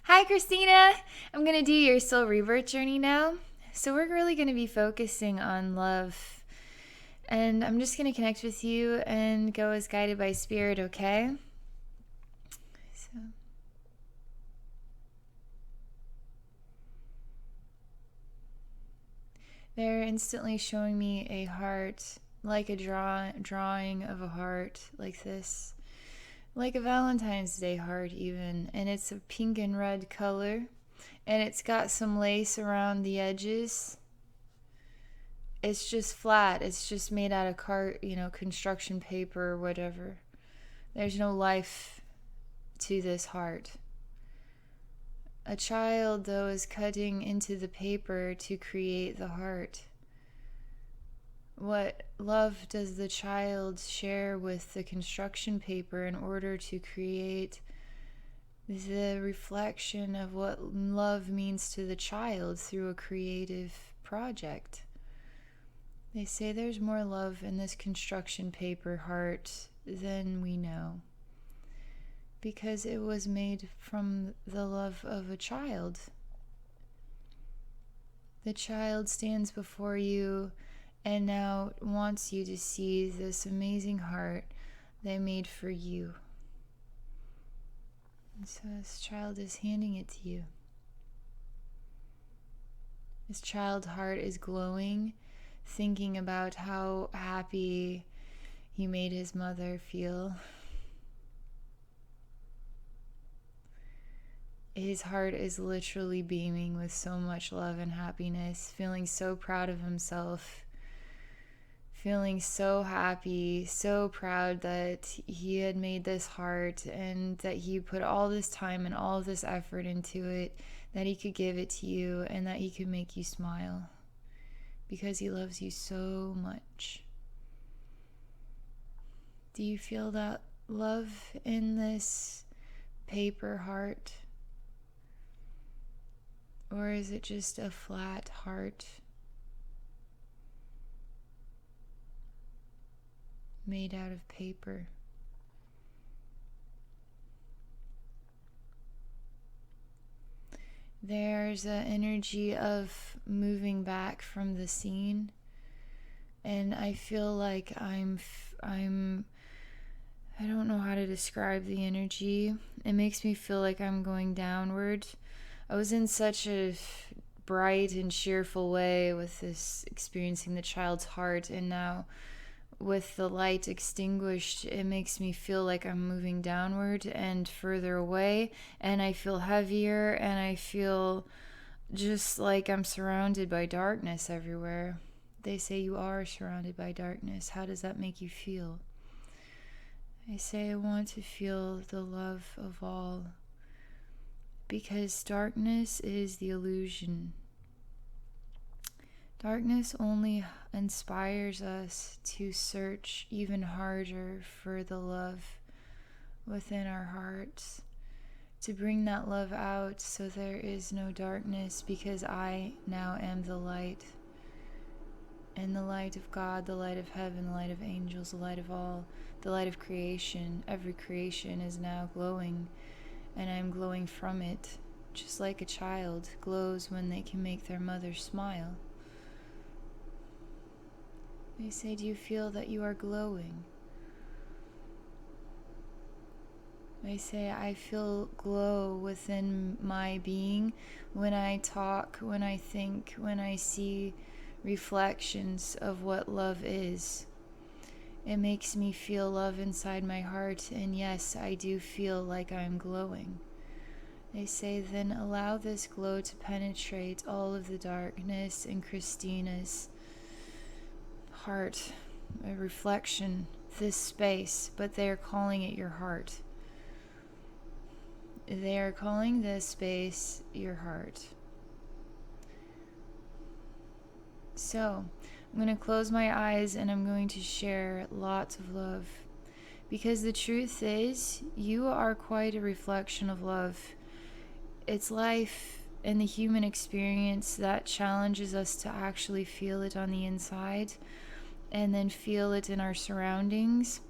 Hi, Christina. I'm going to do your Soul Rebirth Journey now. So, we're really going to be focusing on love. And I'm just going to connect with you and go as guided by Spirit, okay? So, they're instantly showing me a heart, like a drawing of a heart, like this. Like a Valentine's Day heart, even. And it's a pink and red color. And it's got some lace around the edges. It's just flat. It's just made out of construction paper or whatever. There's no life to this heart. A child, though, is cutting into the paper to create the heart. What love does the child share with the construction paper in order to create the reflection of what love means to the child through a creative project? They say there's more love in this construction paper heart than we know, because it was made from the love of a child. The child stands before you and now wants you to see this amazing heart they made for you. And so this child is handing it to you. This child heart is glowing, thinking about how happy he made his mother feel. His heart is literally beaming with so much love and happiness, feeling so proud of himself, feeling so happy, so proud that he had made this heart and that he put all this time and all this effort into it, that he could give it to you and that he could make you smile because he loves you so much. Do you feel that love in this paper heart? Or is it just a flat heart made out of paper? There's an energy of moving back from the scene, and I feel like I don't know how to describe the energy. It makes me feel like I'm going downward. I was in such a bright and cheerful way with this, experiencing the child's heart, and now with the light extinguished, it makes me feel like I'm moving downward and further away, and I feel heavier, and I feel just like I'm surrounded by darkness everywhere. They say you are surrounded by darkness. How does that make you feel? I say I want to feel the love of all, because darkness is the illusion. Darkness only inspires us to search even harder for the love within our hearts, to bring that love out so there is no darkness, because I now am the light. And the light of God, the light of heaven, the light of angels, the light of all, the light of creation, every creation is now glowing, and I'm glowing from it, just like a child glows when they can make their mother smile. They say, do you feel that you are glowing? I say, I feel glow within my being when I talk, when I think, when I see reflections of what love is. It makes me feel love inside my heart, and yes, I do feel like I'm glowing. They say, then allow this glow to penetrate all of the darkness in Christina's heart, a reflection, this space, but they are calling it your heart. They are calling this space your heart. So, I'm going to close my eyes and I'm going to share lots of love. Because the truth is, you are quite a reflection of love. It's life and the human experience that challenges us to actually feel it on the inside and then feel it in our surroundings.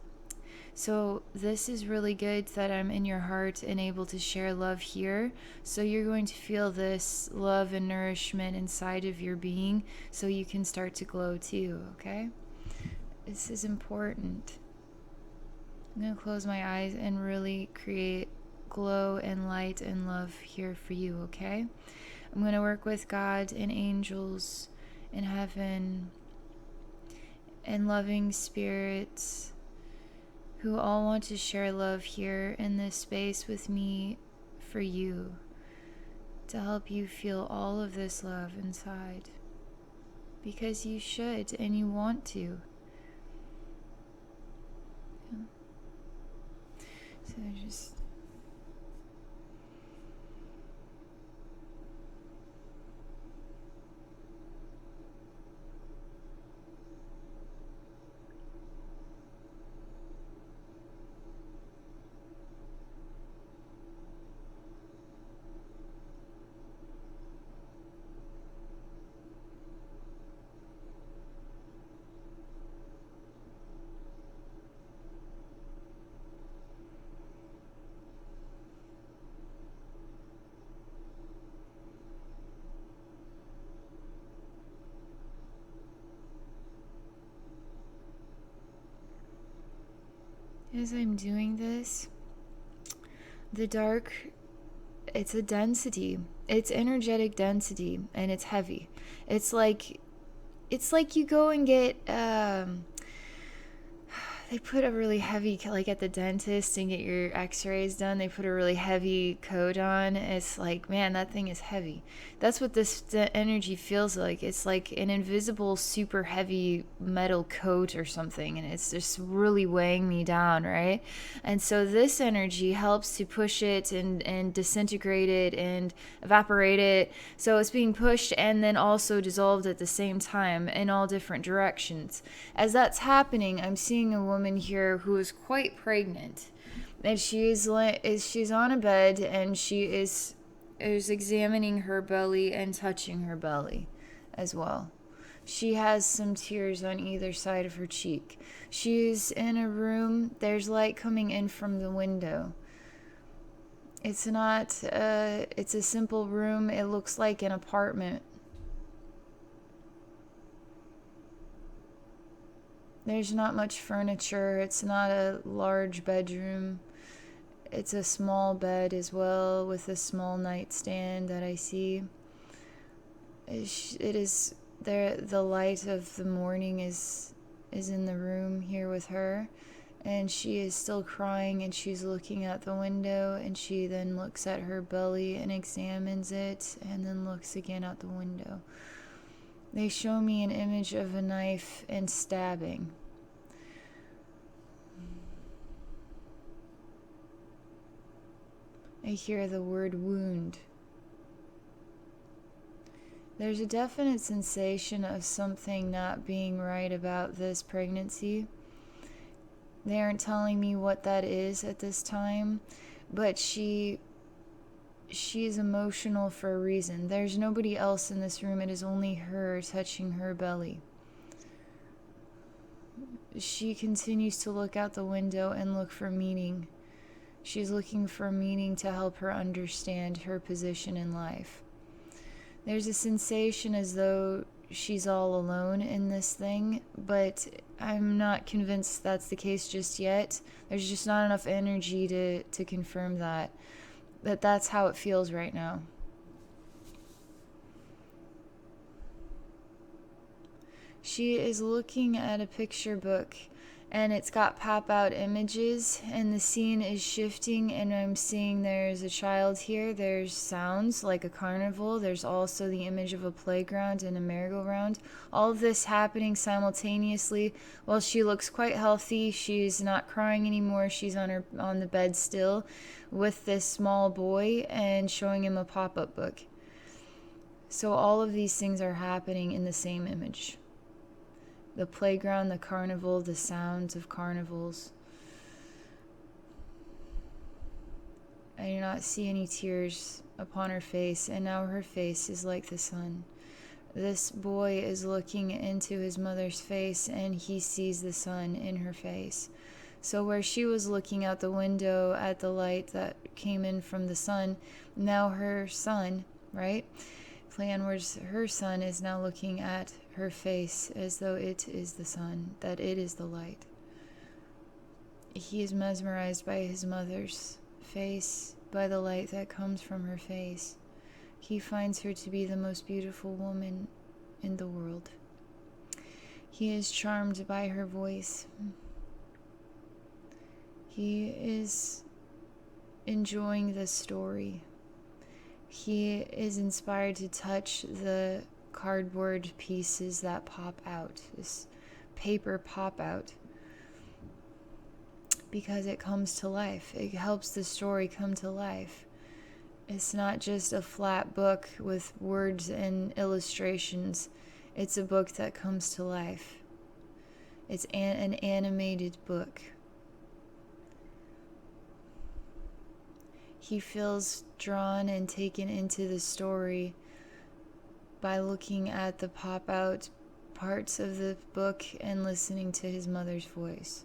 So this is really good that I'm in your heart and able to share love here. So you're going to feel this love and nourishment inside of your being so you can start to glow too, okay? This is important. I'm going to close my eyes and really create glow and light and love here for you, okay? I'm going to work with God and angels in heaven and loving spirits who all want to share love here in this space with me for you, to help you feel all of this love inside. Because you should and you want to. Yeah. So just... As I'm doing this, the dark, it's a density. It's energetic density, and it's heavy. It's like you go and get they put a really heavy, like at the dentist and get your x-rays done, they put a really heavy coat on. It's like, man, that thing is heavy. That's what this energy feels like. It's like an invisible super heavy metal coat or something, and it's just really weighing me down, right? And so this energy helps to push it and disintegrate it and evaporate it. So it's being pushed and then also dissolved at the same time in all different directions. As that's happening, I'm seeing a woman here who is quite pregnant, and she's on a bed, and she is examining her belly and touching her belly as well. She has some tears on either side of her cheek. She's in a room. There's light coming in from the window. It's not it's a simple room. It looks like an apartment. There's not much furniture. It's not a large bedroom. It's a small bed as well, with a small nightstand that I see. It is there. The light of the morning is in the room here with her, and she is still crying, and she's looking out the window, and she then looks at her belly and examines it, and then looks again out the window. They show me an image of a knife and stabbing. I hear the word wound. There's a definite sensation of something not being right about this pregnancy. They aren't telling me what that is at this time, but she is emotional for a reason. There's nobody else in this room. It is only her touching her belly. She continues to look out the window and look for meaning. She's looking for meaning to help her understand her position in life. There's a sensation as though she's all alone in this thing, but I'm not convinced that's the case just yet. There's just not enough energy to confirm that. But that's how it feels right now. She is looking at a picture book, and it's got pop-out images, and the scene is shifting, and I'm seeing there's a child here. There's sounds like a carnival. There's also the image of a playground and a merry-go-round. All of this happening simultaneously while she looks quite healthy. She's not crying anymore. She's on the bed still with this small boy and showing him a pop-up book. So all of these things are happening in the same image. The playground, the carnival, the sounds of carnivals. I do not see any tears upon her face, and now her face is like the sun. This boy is looking into his mother's face, and he sees the sun in her face. So where she was looking out the window at the light that came in from the sun, now her son, right? Play on words, her son is now looking at her face as though it is the sun, that it is the light. He is mesmerized by his mother's face, by the light that comes from her face. He finds her to be the most beautiful woman in the world. He is charmed by her voice. He is enjoying the story. He is inspired to touch the cardboard pieces that pop out, this paper pop out, because it comes to life. It helps the story come to life. It's not just a flat book with words and illustrations. It's a book that comes to life. It's an animated book. He feels drawn and taken into the story by looking at the pop-out parts of the book and listening to his mother's voice.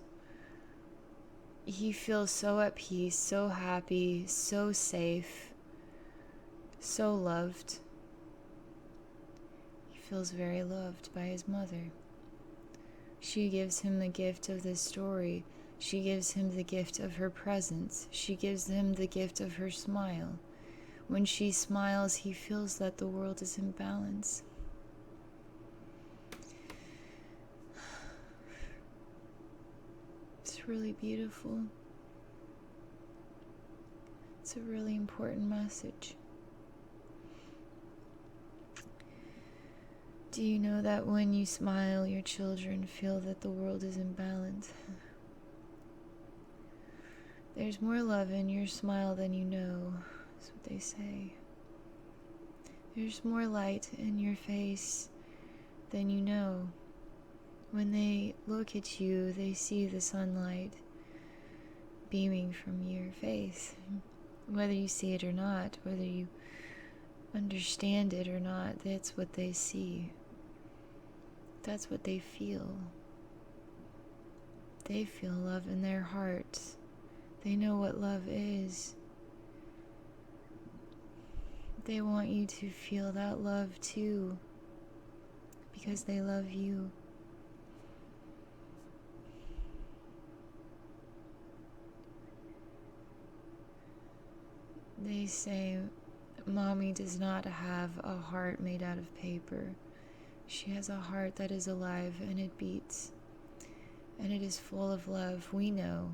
He feels so at peace, so happy, so safe, so loved. He feels very loved by his mother. She gives him the gift of this story. She gives him the gift of her presence. She gives him the gift of her smile. When she smiles, he feels that the world is in balance. It's really beautiful. It's a really important message. Do you know that when you smile, your children feel that the world is in balance? There's more love in your smile than you know, is what they say. There's more light in your face than you know. When they look at you, they see the sunlight beaming from your face. Whether you see it or not, whether you understand it or not, that's what they see. That's what they feel. They feel love in their hearts. They know what love is. They want you to feel that love too, because they love you. They say, Mommy does not have a heart made out of paper. She has a heart that is alive and it beats. And it is full of love. We know.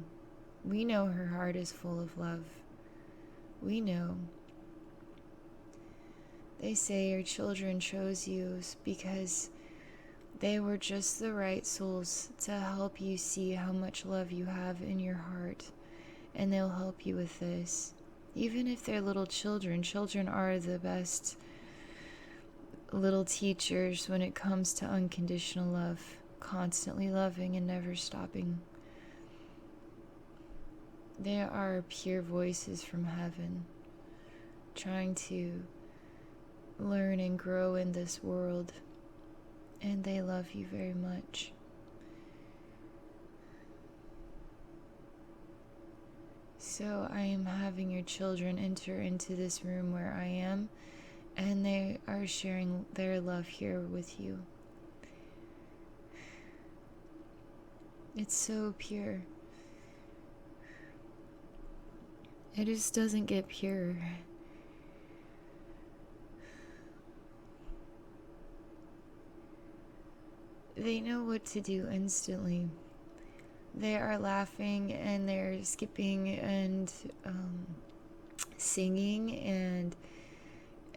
We know her heart is full of love. We know. They say your children chose you because they were just the right souls to help you see how much love you have in your heart. And they'll help you with this. Even if they're little children, children are the best little teachers when it comes to unconditional love, constantly loving and never stopping. They are pure voices from heaven, trying to learn and grow in this world, and they love you very much. So I am having your children enter into this room where I am, and they are sharing their love here with you. It's so pure. It just doesn't get purer. They know what to do instantly. They are laughing and they're skipping and singing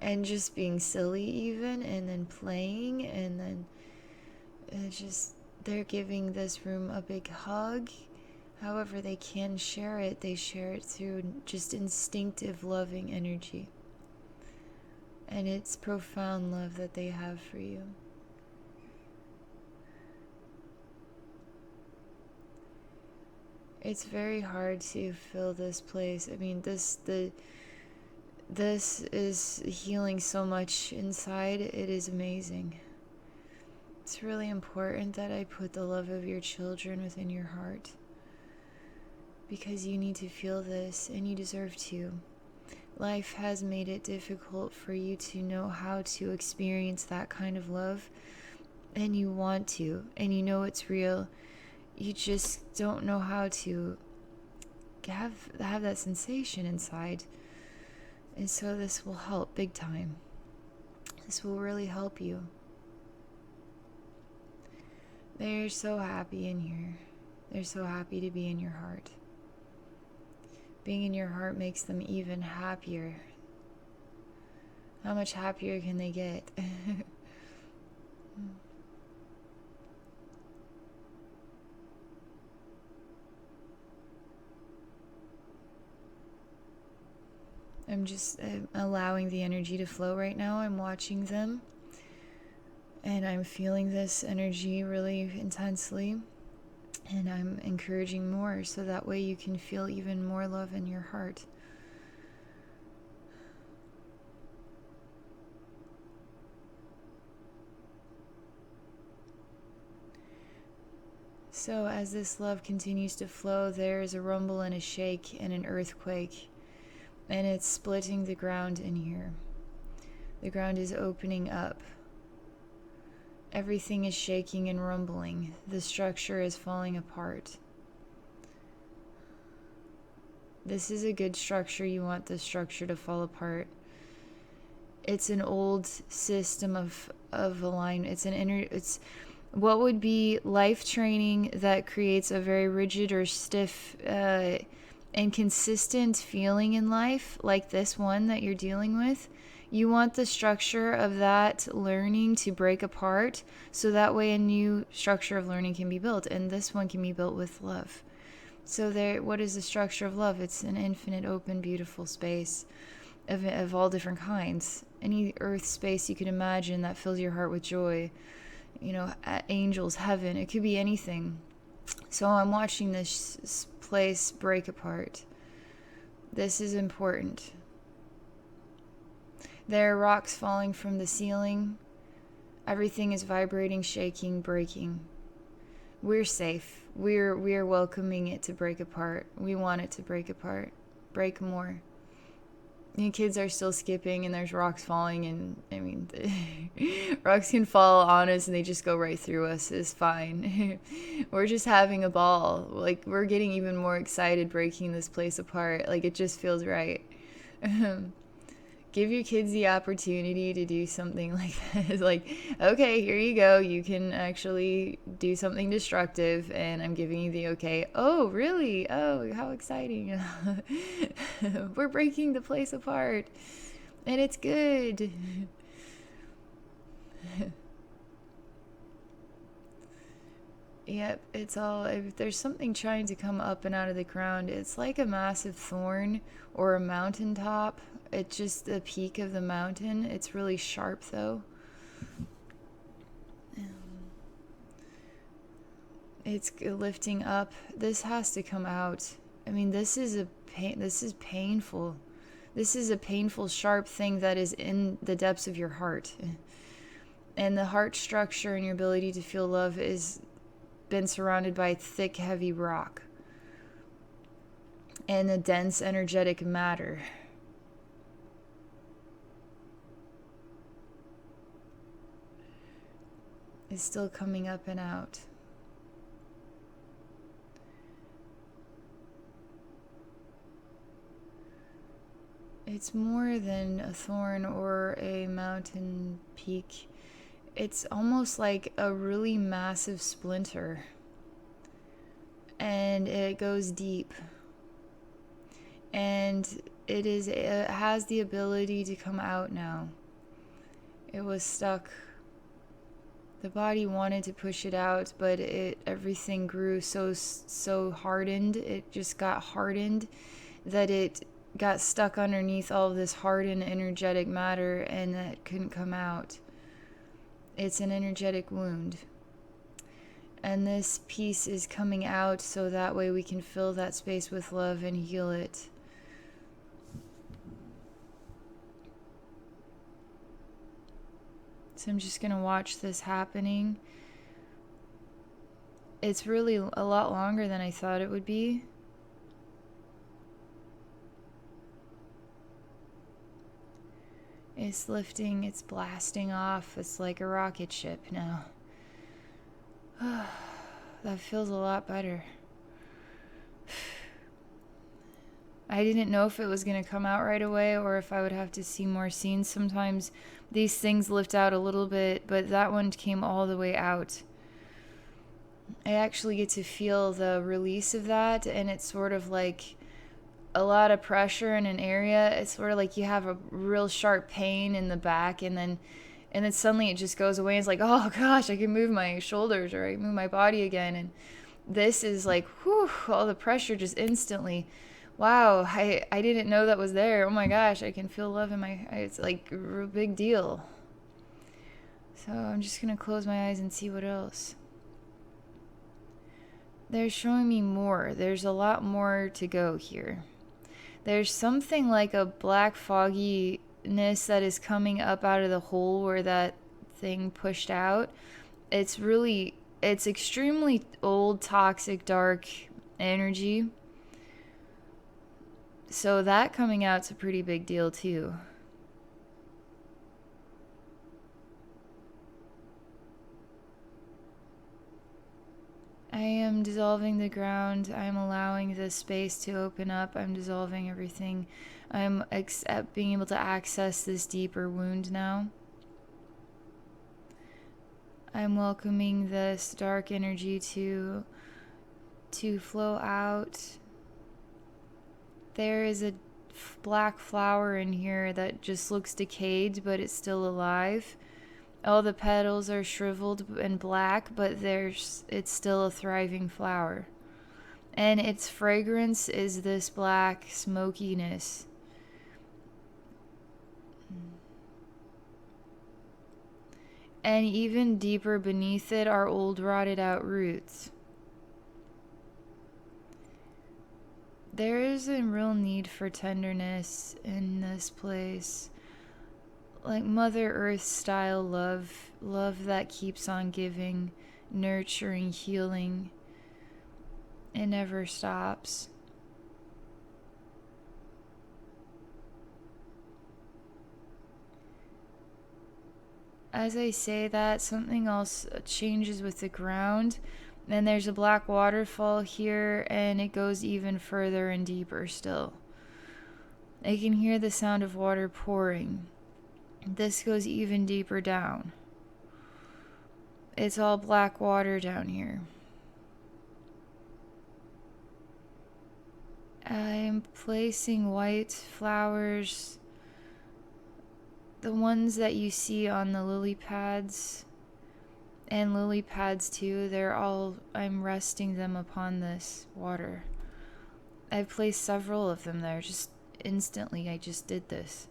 and just being silly even, and then playing, and then they're giving this room a big hug. However they can share it, they share it through just instinctive loving energy. And it's profound love that they have for you. It's very hard to fill this place. I mean, this is healing so much inside. It is amazing. It's really important that I put the love of your children within your heart. because you need to feel this and you deserve to. Life has made it difficult for you to know how to experience that kind of love, and you want to, and you know it's real. You just don't know how to have that sensation inside. And so this will help big time. This will really help you. They're so happy in here. They're so happy to be in your heart. Being in your heart makes them even happier. How much happier can they get? I'm just allowing the energy to flow right now. I'm watching them. And I'm feeling this energy really intensely. And I'm encouraging more so that way you can feel even more love in your heart. So as this love continues to flow, there is a rumble and a shake and an earthquake. And it's splitting the ground in here. The ground is opening up. Everything is shaking and rumbling. The structure is falling apart. This is a good structure. You want the structure to fall apart. It's an old system of alignment. It's what would be life training that creates a very rigid or stiff and consistent feeling in life, like this one that you're dealing with. You want the structure of that learning to break apart so that way a new structure of learning can be built, and this one can be built with love. So what is the structure of love? It's an infinite, open, beautiful space of all different kinds. Any earth space you could imagine that fills your heart with joy, angels, heaven, it could be anything. So I'm watching this place break apart. This is important. There are rocks falling from the ceiling. Everything is vibrating, shaking, breaking. We're safe. We're welcoming it to break apart. We want it to break apart. Break more. And kids are still skipping and there's rocks falling, and rocks can fall on us and they just go right through us. It's fine. We're just having a ball. Like, we're getting even more excited breaking this place apart. Like, it just feels right. Give your kids the opportunity to do something like that. Like, okay, here you go. You can actually do something destructive, and I'm giving you the okay. Oh, really? Oh, how exciting. We're breaking the place apart, and it's good. Yep, it's all, if there's something trying to come up and out of the ground, it's like a massive thorn or a mountaintop. It's just the peak of the mountain. It's really sharp though. It's lifting up. This has to come out. I mean, this is painful. This is a painful, sharp thing that is in the depths of your heart. And the heart structure and your ability to feel love is been surrounded by thick, heavy rock and a dense, energetic matter. Is still coming up and out. It's more than a thorn or a mountain peak. It's almost like a really massive splinter. And it goes deep. And it has the ability to come out now. It was stuck. The body wanted to push it out, but everything grew so hardened. It just got hardened that it got stuck underneath all of this hardened energetic matter, and that couldn't come out. It's an energetic wound. And this piece is coming out so that way we can fill that space with love and heal it. So I'm just going to watch this happening. It's really a lot longer than I thought it would be. It's lifting, it's blasting off. It's like a rocket ship now. That feels a lot better. I didn't know if it was going to come out right away or if I would have to see more scenes. Sometimes these things lift out a little bit, but that one came all the way out. I actually get to feel the release of that, and it's sort of like a lot of pressure in an area. It's sort of like you have a real sharp pain in the back, and then suddenly it just goes away. It's like, oh gosh, I can move my shoulders, or I can move my body again. And this is like, whew, all the pressure just instantly. Wow, I didn't know that was there. Oh my gosh, I can feel love in my, it's like a big deal. So I'm just going to close my eyes and see what else. They're showing me more. There's a lot more to go here. There's something like a black fogginess that is coming up out of the hole where that thing pushed out. It's extremely old, toxic, dark energy. So that coming out's a pretty big deal too. I am dissolving the ground. I'm allowing the space to open up. I'm dissolving everything. I'm being able to access this deeper wound now. I'm welcoming this dark energy to flow out. There is a black flower in here that just looks decayed, but it's still alive. All the petals are shriveled and black, but it's still a thriving flower. And its fragrance is this black smokiness. And even deeper beneath it are old rotted out roots. There is a real need for tenderness in this place. Like Mother Earth style love that keeps on giving, nurturing, healing. It never stops. As I say that, something else changes with the ground. Then there's a black waterfall here, and it goes even further and deeper still. I can hear the sound of water pouring. This goes even deeper down. It's all black water down here. I'm placing white flowers, the ones that you see on the lily pads, and lily pads too. I'm resting them upon this water. I've placed several of them there just instantly. I just did this.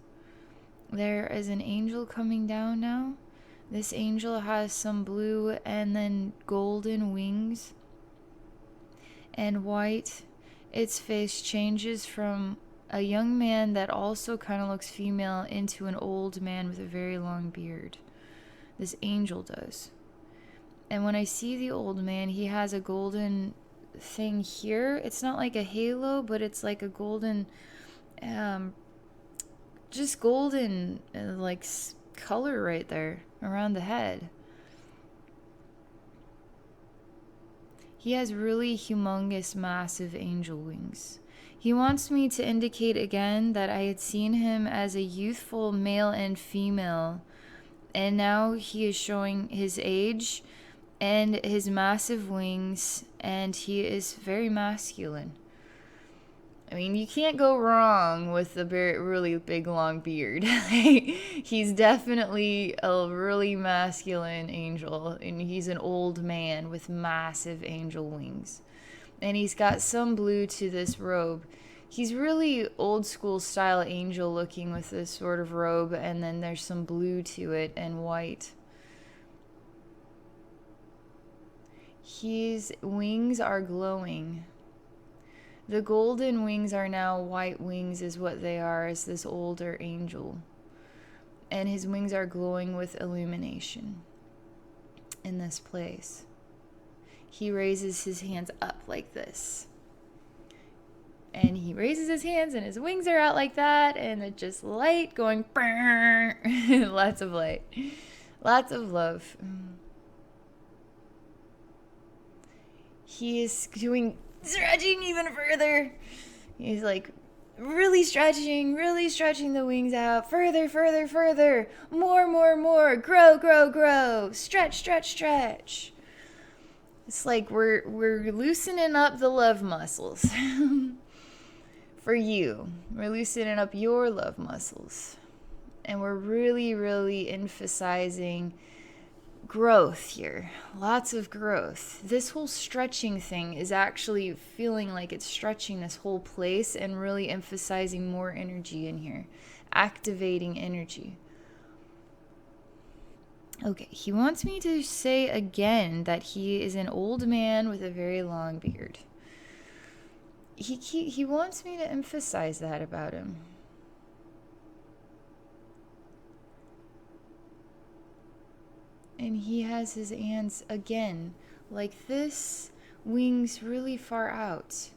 There is an angel coming down now. This angel has some blue and then golden wings and white. Its face changes from a young man that also kind of looks female into an old man with a very long beard. This angel does. And when I see the old man, he has a golden thing here. It's not like a halo, but it's like a golden, just golden, like color right there around the head. He has really humongous, massive angel wings. He wants me to indicate again that I had seen him as a youthful male and female, and now he is showing his age and his massive wings, and he is very masculine. I mean, you can't go wrong with a really big, long beard. He's definitely a really masculine angel, and he's an old man with massive angel wings. And he's got some blue to this robe. He's really old school style angel looking with this sort of robe, and then there's some blue to it and white. His wings are glowing. The golden wings are now white wings, is what they are, as this older angel. And his wings are glowing with illumination in this place. He raises his hands up like this. And he raises his hands and his wings are out like that, and it's just light going, lots of light, lots of love. He is doing stretching even further. He's like really stretching the wings out, further, further, further, more, grow, grow, grow, stretch, stretch, stretch. It's like we're loosening up the love muscles. For you, we're loosening up your love muscles, and we're really, really emphasizing growth here. Lots of growth. This whole stretching thing is actually feeling like it's stretching this whole place and really emphasizing more energy in here, activating energy. Okay, he wants me to say again that he is an old man with a very long beard. He wants me to emphasize that about him. And he has his hands again like this, wings really far out.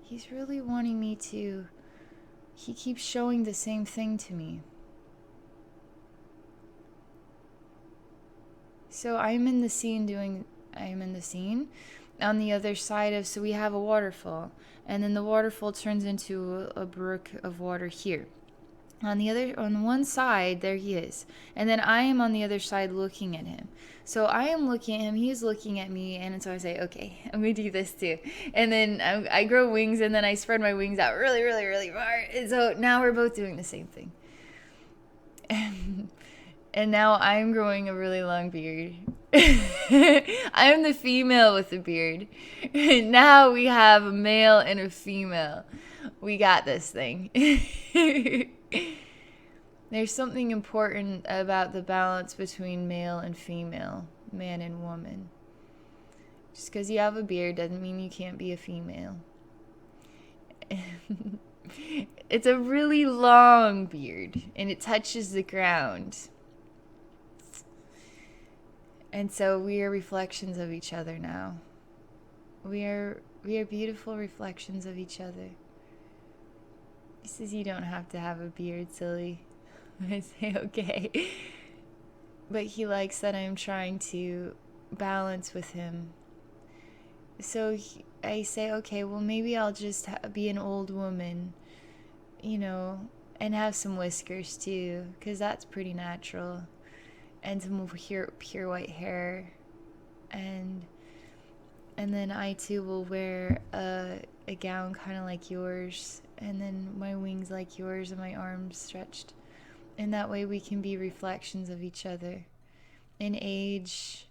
He's really wanting me to, he keeps showing the same thing to me. So I'm in the scene on the other side of, so we have a waterfall, and then the waterfall turns into a brook of water here. On one side, there he is, and then I am on the other side looking at him. So I am looking at him, he's looking at me, and so I say, okay, I'm gonna do this too. And then I grow wings, and then I spread my wings out really, really, really far. And so now we're both doing the same thing. And now I'm growing a really long beard. I'm the female with the beard. Now we have a male and a female. We got this thing. There's something important about the balance between male and female, man and woman. Just because you have a beard doesn't mean you can't be a female. It's a really long beard, and it touches the ground. And so we are reflections of each other now. We are beautiful reflections of each other. He says, you don't have to have a beard, silly. I say, okay. But he likes that I'm trying to balance with him. So I say, okay, well, maybe I'll just be an old woman, and have some whiskers too, because that's pretty natural. And some pure white hair, and then I too will wear a gown kind of like yours, and then my wings like yours, and my arms stretched, and that way we can be reflections of each other in age,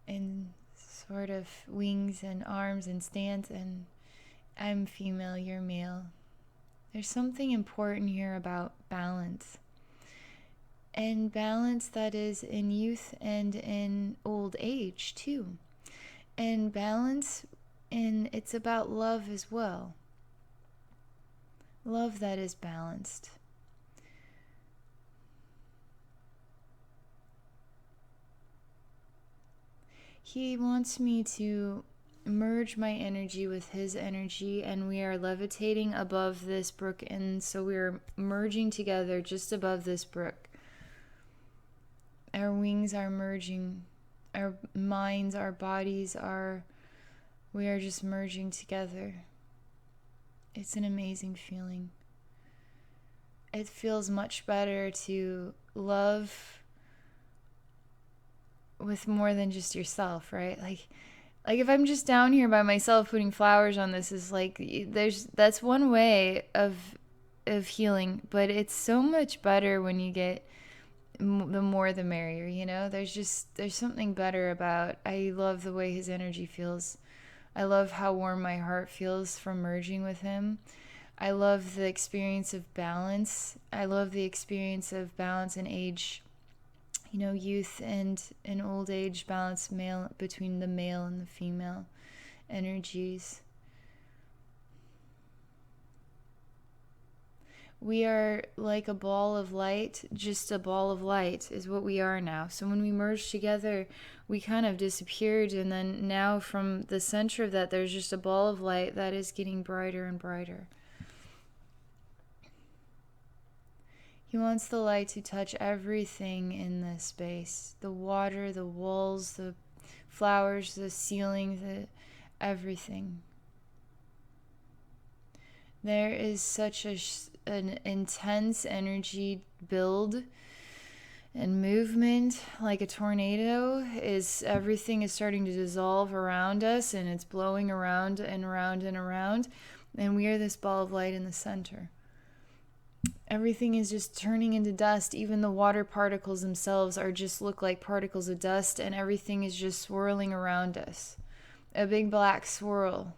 and sort of wings and arms and stance. And I'm female, you're male. There's something important here about balance. And balance that is in youth and in old age too. And balance, and it's about love as well. Love that is balanced. He wants me to merge my energy with his energy, and we are levitating above this brook, and so we are merging together just above this brook. Our wings are merging, our minds, our bodies we are just merging together. It's an amazing feeling. It feels much better to love with more than just yourself, right? Like if I'm just down here by myself putting flowers on this, is like, that's one way of healing, but it's so much better when you get the more the merrier, there's something better about, I love the way his energy feels. I love how warm my heart feels from merging with him. I love the experience of balance. I love the experience of balance in age, youth and in old age, balance between the male and the female energies. We are like a ball of light, just a ball of light is what we are now. So when we merged together, we kind of disappeared, and then now from the center of that, there's just a ball of light that is getting brighter and brighter. He wants the light to touch everything in this space. The water, the walls, the flowers, the ceiling, everything. There is such an intense energy build and movement, like a tornado. Everything is starting to dissolve around us, and it's blowing around and around and around, and we are this ball of light in the center. Everything is just turning into dust. Even the water particles themselves look like particles of dust, and everything is just swirling around us. A big black swirl.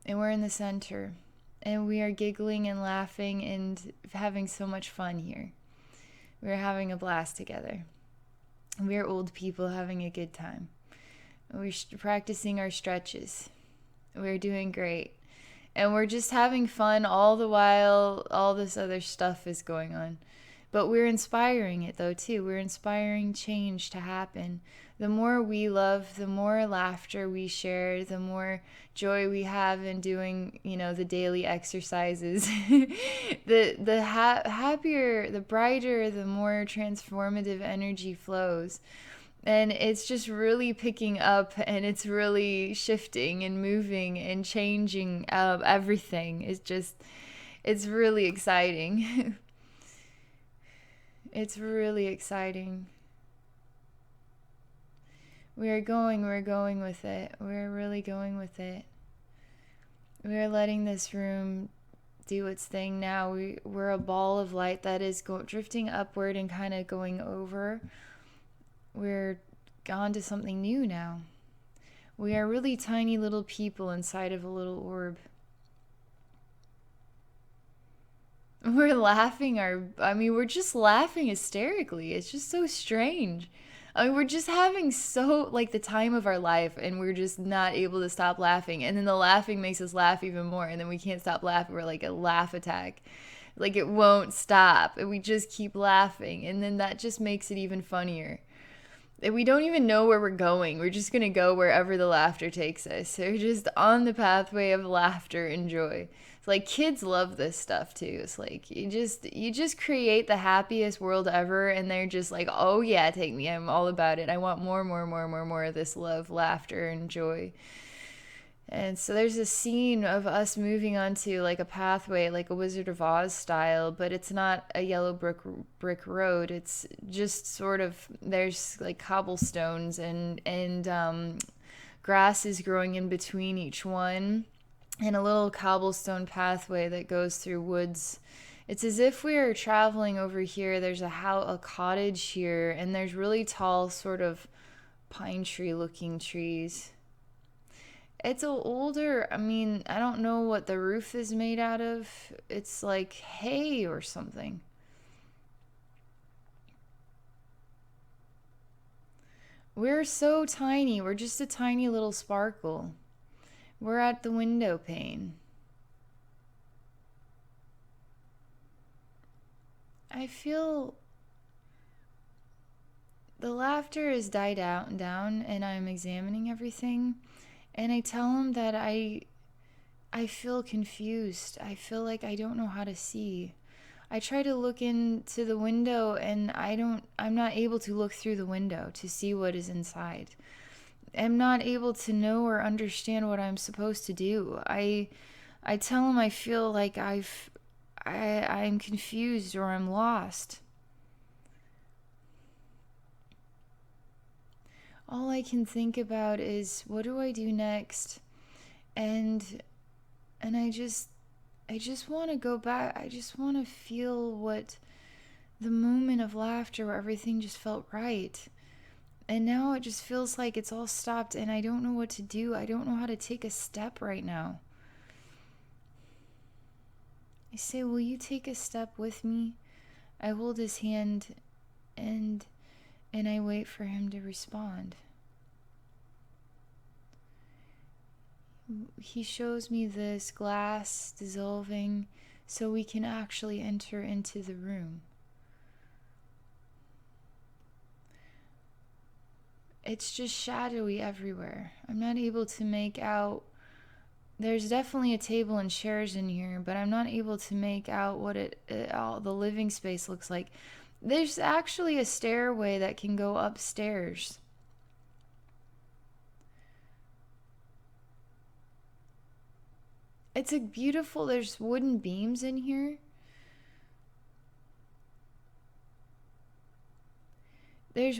And we're in the center. And we are giggling and laughing and having so much fun here. We're having a blast together. We're old people having a good time. We're practicing our stretches. We're doing great. And we're just having fun all the while all this other stuff is going on. But we're inspiring it, though, too. We're inspiring change to happen. The more we love, the more laughter we share, the more joy we have in doing, the daily exercises. the happier, the brighter, the more transformative energy flows. And it's just really picking up, and it's really shifting and moving and changing everything. It's really exciting. It's really exciting. We're going with it. We're really going with it. We're letting this room do its thing now. We're a ball of light that is drifting upward and kind of going over. We're gone to something new now. We are really tiny little people inside of a little orb. We're we're just laughing hysterically. It's just so strange. We're just having the time of our life, and we're just not able to stop laughing. And then the laughing makes us laugh even more, and then we can't stop laughing. We're like a laugh attack. Like it won't stop, and we just keep laughing, and then that just makes it even funnier. We don't even know where we're going. We're just going to go wherever the laughter takes us. So we're just on the pathway of laughter and joy. It's like kids love this stuff too. It's like you just create the happiest world ever, and they're just like, "Oh yeah, take me. I'm all about it. I want more of this love, laughter, and joy." And so there's a scene of us moving onto like a pathway, like a Wizard of Oz style, but it's not a yellow brick road. It's just sort of, there's like cobblestones and grass is growing in between each one, and a little cobblestone pathway that goes through woods. It's as if we are traveling over here. There's a cottage here, and there's really tall sort of pine tree looking trees. It's older. I don't know what the roof is made out of. It's like hay or something. We're so tiny. We're just a tiny little sparkle. We're at the window pane. I feel the laughter has died out and down, and I'm examining everything. And I tell him that I feel confused. I feel like I don't know how to see. I try to look into the window, and I'm not able to look through the window to see what is inside. I'm not able to know or understand what I'm supposed to do. I tell him I feel like I'm confused or I'm lost. All I can think about is, what do I do next? And I just want to go back. I just want to feel what the moment of laughter where everything just felt right. And now it just feels like it's all stopped, and I don't know what to do. I don't know how to take a step right now. I say, "Will you take a step with me?" I hold his hand, and I wait for him to respond. He shows me this glass dissolving so we can actually enter into the room. It's just shadowy everywhere. I'm not able to make out. There's definitely a table and chairs in here, but I'm not able to make out what all the living space looks like. There's actually a stairway that can go upstairs. It's a beautiful, there's wooden beams in here. There's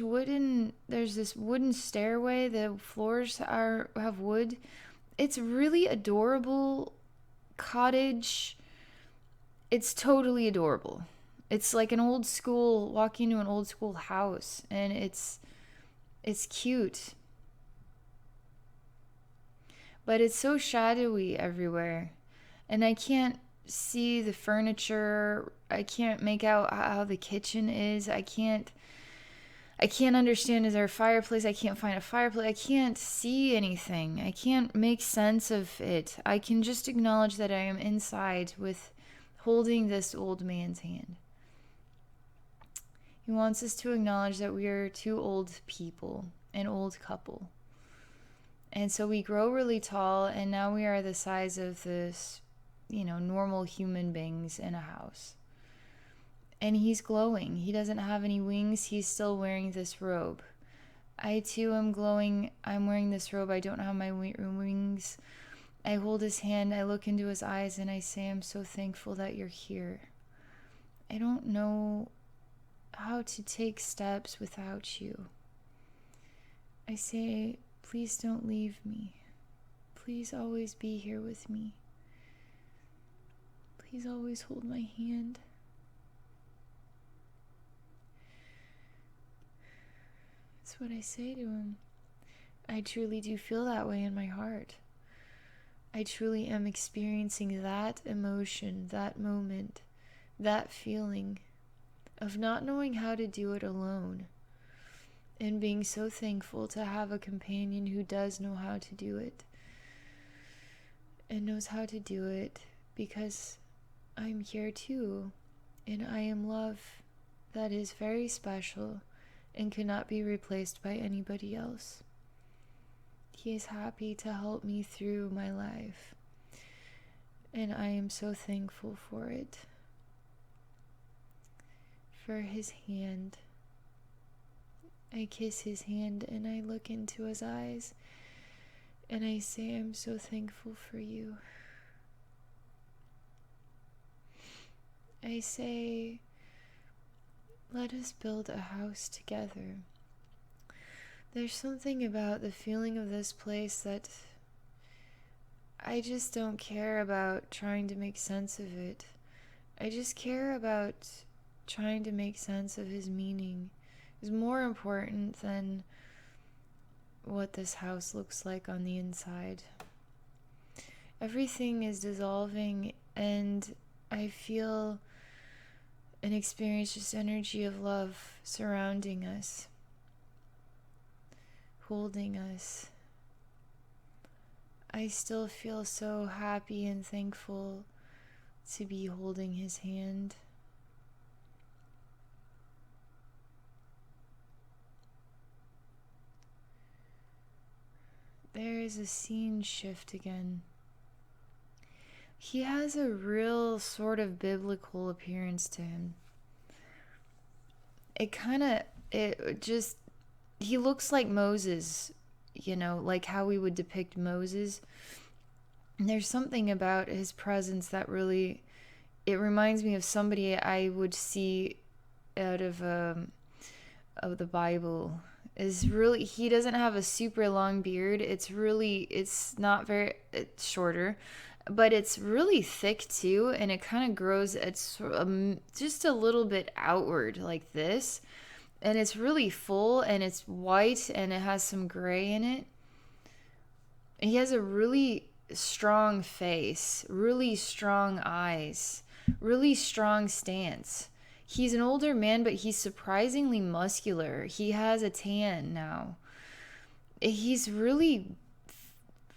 this wooden stairway. The floors have wood. It's really adorable cottage. It's totally adorable. It's like an old school, walking to an old school house, and it's cute. But it's so shadowy everywhere, and I can't see the furniture. I can't make out how the kitchen is. I can't understand, is there a fireplace? I can't find a fireplace. I can't see anything. I can't make sense of it. I can just acknowledge that I am inside with holding this old man's hand. He wants us to acknowledge that we are two old people, an old couple. And so we grow really tall, and now we are the size of this, normal human beings in a house. And he's glowing. He doesn't have any wings. He's still wearing this robe. I too am glowing. I'm wearing this robe. I don't have my wings. I hold his hand. I look into his eyes and I say, I'm so thankful that you're here. I don't know how to take steps without you. I say, please don't leave me. Please always be here with me. Please always hold my hand. That's what I say to him. I truly do feel that way in my heart. I truly am experiencing that emotion, that moment, that feeling of not knowing how to do it alone, and being so thankful to have a companion who does know how to do it, and knows how to do it because I'm here too, and I am love that is very special and cannot be replaced by anybody else. He is happy to help me through my life, and I am so thankful for it. For his hand. I kiss his hand and I look into his eyes and I say, I'm so thankful for you. I say, let us build a house together. There's something about the feeling of this place that I just don't care about trying to make sense of it. I just care about trying to make sense of his meaning. Is more important than what this house looks like on the inside. Everything is dissolving and I feel and experience just energy of love surrounding us, holding us. I still feel so happy and thankful to be holding his hand. There is a scene shift again. He has a real sort of biblical appearance to him. He looks like Moses, like how we would depict Moses. And there's something about his presence that really, it reminds me of somebody I would see out of the Bible. He doesn't have a super long beard. It's shorter, but it's really thick too, and it kind of grows just a little bit outward like this, and it's really full, and it's white, and it has some gray in it. He has a really strong face, really strong eyes, really strong stance. He's an older man, but he's surprisingly muscular. He has a tan now. He's really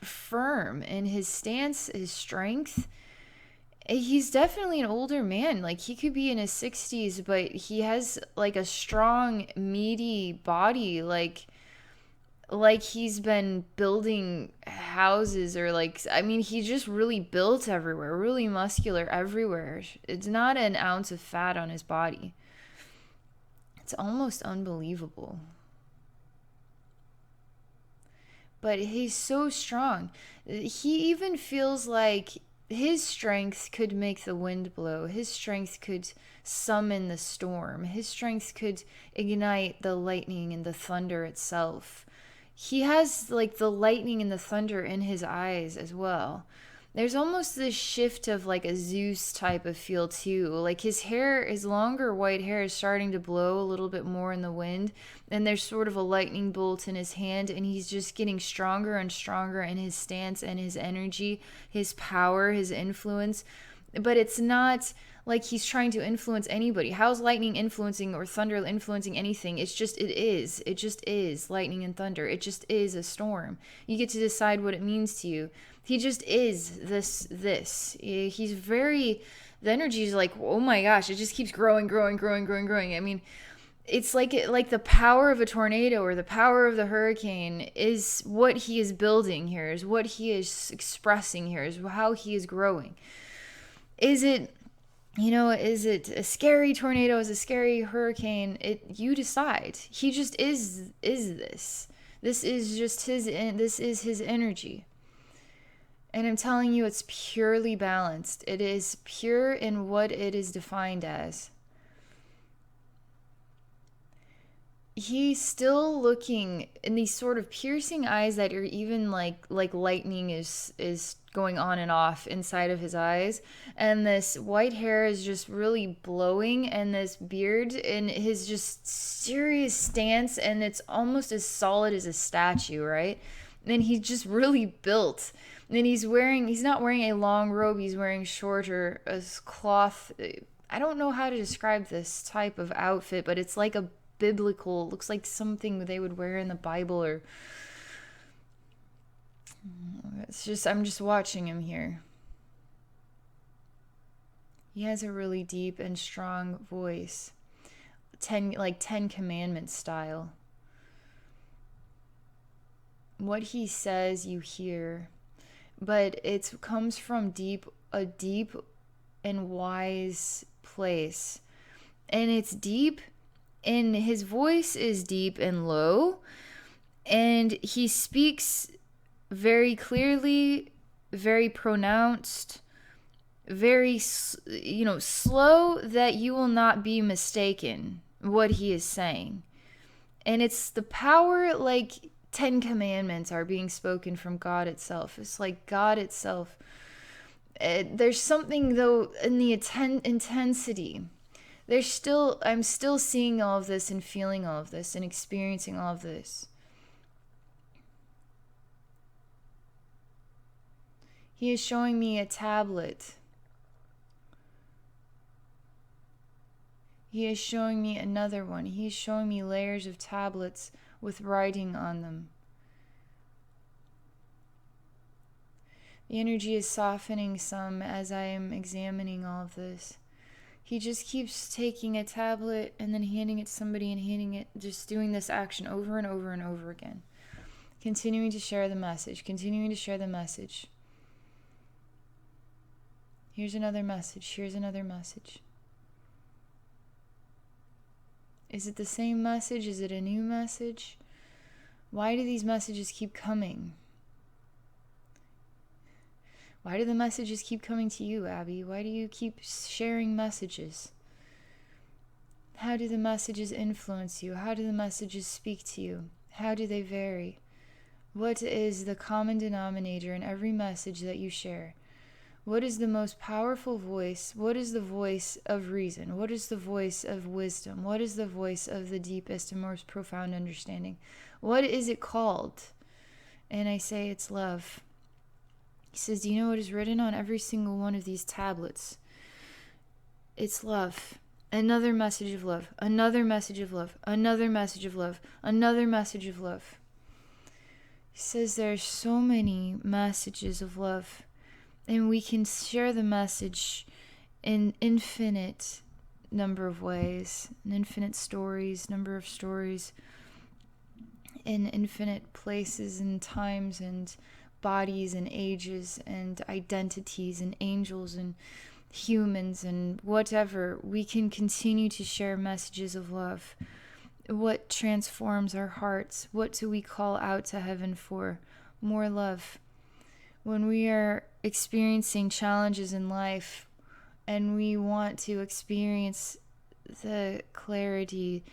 firm in his stance, his strength, He's definitely an older man. Like, he could be in his 60s, but he has like a strong, meaty body. Like he's been building houses, or like, I mean, he just really built everywhere, really muscular everywhere. It's not an ounce of fat on his body. It's almost unbelievable. But he's so strong. He even feels like his strength could make the wind blow. His strength could summon the storm. His strength could ignite the lightning and the thunder itself. He has like the lightning and the thunder in his eyes as well. There's almost this shift of like a Zeus type of feel too. Like his hair, his longer white hair is starting to blow a little bit more in the wind, and there's sort of a lightning bolt in his hand, and he's just getting stronger and stronger in his stance and his energy, his power, his influence. But it's not like he's trying to influence anybody. How's lightning influencing or thunder influencing anything? It's just, it is. It just is lightning and thunder. It just is a storm. You get to decide what it means to you. He just is this. He's very, the energy is like, oh my gosh, it just keeps growing. I mean, it's like the power of a tornado or the power of the hurricane is what he is building here, is what he is expressing here, is how he is growing. Is it a scary tornado? Is it a scary hurricane? You decide. He just is this. This is just this is his energy. And I'm telling you, it's purely balanced. It is pure in what it is defined as. He's still looking in these sort of piercing eyes that are even like lightning is going on and off inside of his eyes, and this white hair is just really blowing, and this beard and his just serious stance, and it's almost as solid as a statue, right? And he's just really built. And he's not wearing a long robe, he's wearing shorter cloth. I don't know how to describe this type of outfit, but it's like a biblical, looks like something they would wear in the Bible, or I'm just watching him here. He has a really deep and strong voice. 10 Commandments style. What he says you hear, but it comes from a deep and wise place. And it's deep, and his voice is deep and low, and he speaks very clearly, very pronounced, very slow, that you will not be mistaken what he is saying. And it's the power, like 10 Commandments are being spoken from God itself. It's like God itself. There's something though in the intensity. I'm still seeing all of this and feeling all of this and experiencing all of this. He is showing me a tablet. He is showing me another one. He is showing me layers of tablets with writing on them. The energy is softening some as I am examining all of this. He just keeps taking a tablet and then handing it to somebody and handing it, just doing this action over and over and over again. Continuing to share the message, continuing to share the message. Here's another message, here's another message. Is it the same message? Is it a new message? Why do these messages keep coming? Why do the messages keep coming to you, Abby? Why do you keep sharing messages? How do the messages influence you? How do the messages speak to you? How do they vary? What is the common denominator in every message that you share? What is the most powerful voice? What is the voice of reason? What is the voice of wisdom? What is the voice of the deepest and most profound understanding? What is it called? And I say it's love. He says, do you know what is written on every single one of these tablets? It's love. Another message of love. Another message of love. Another message of love. Another message of love. He says there's so many messages of love. And we can share the message in infinite number of ways, an infinite stories, number of stories, in infinite places and times and bodies and ages and identities and angels and humans and whatever. We can continue to share messages of love. What transforms our hearts? What do we call out to heaven for? More love. When we are experiencing challenges in life and we want to experience the clarity,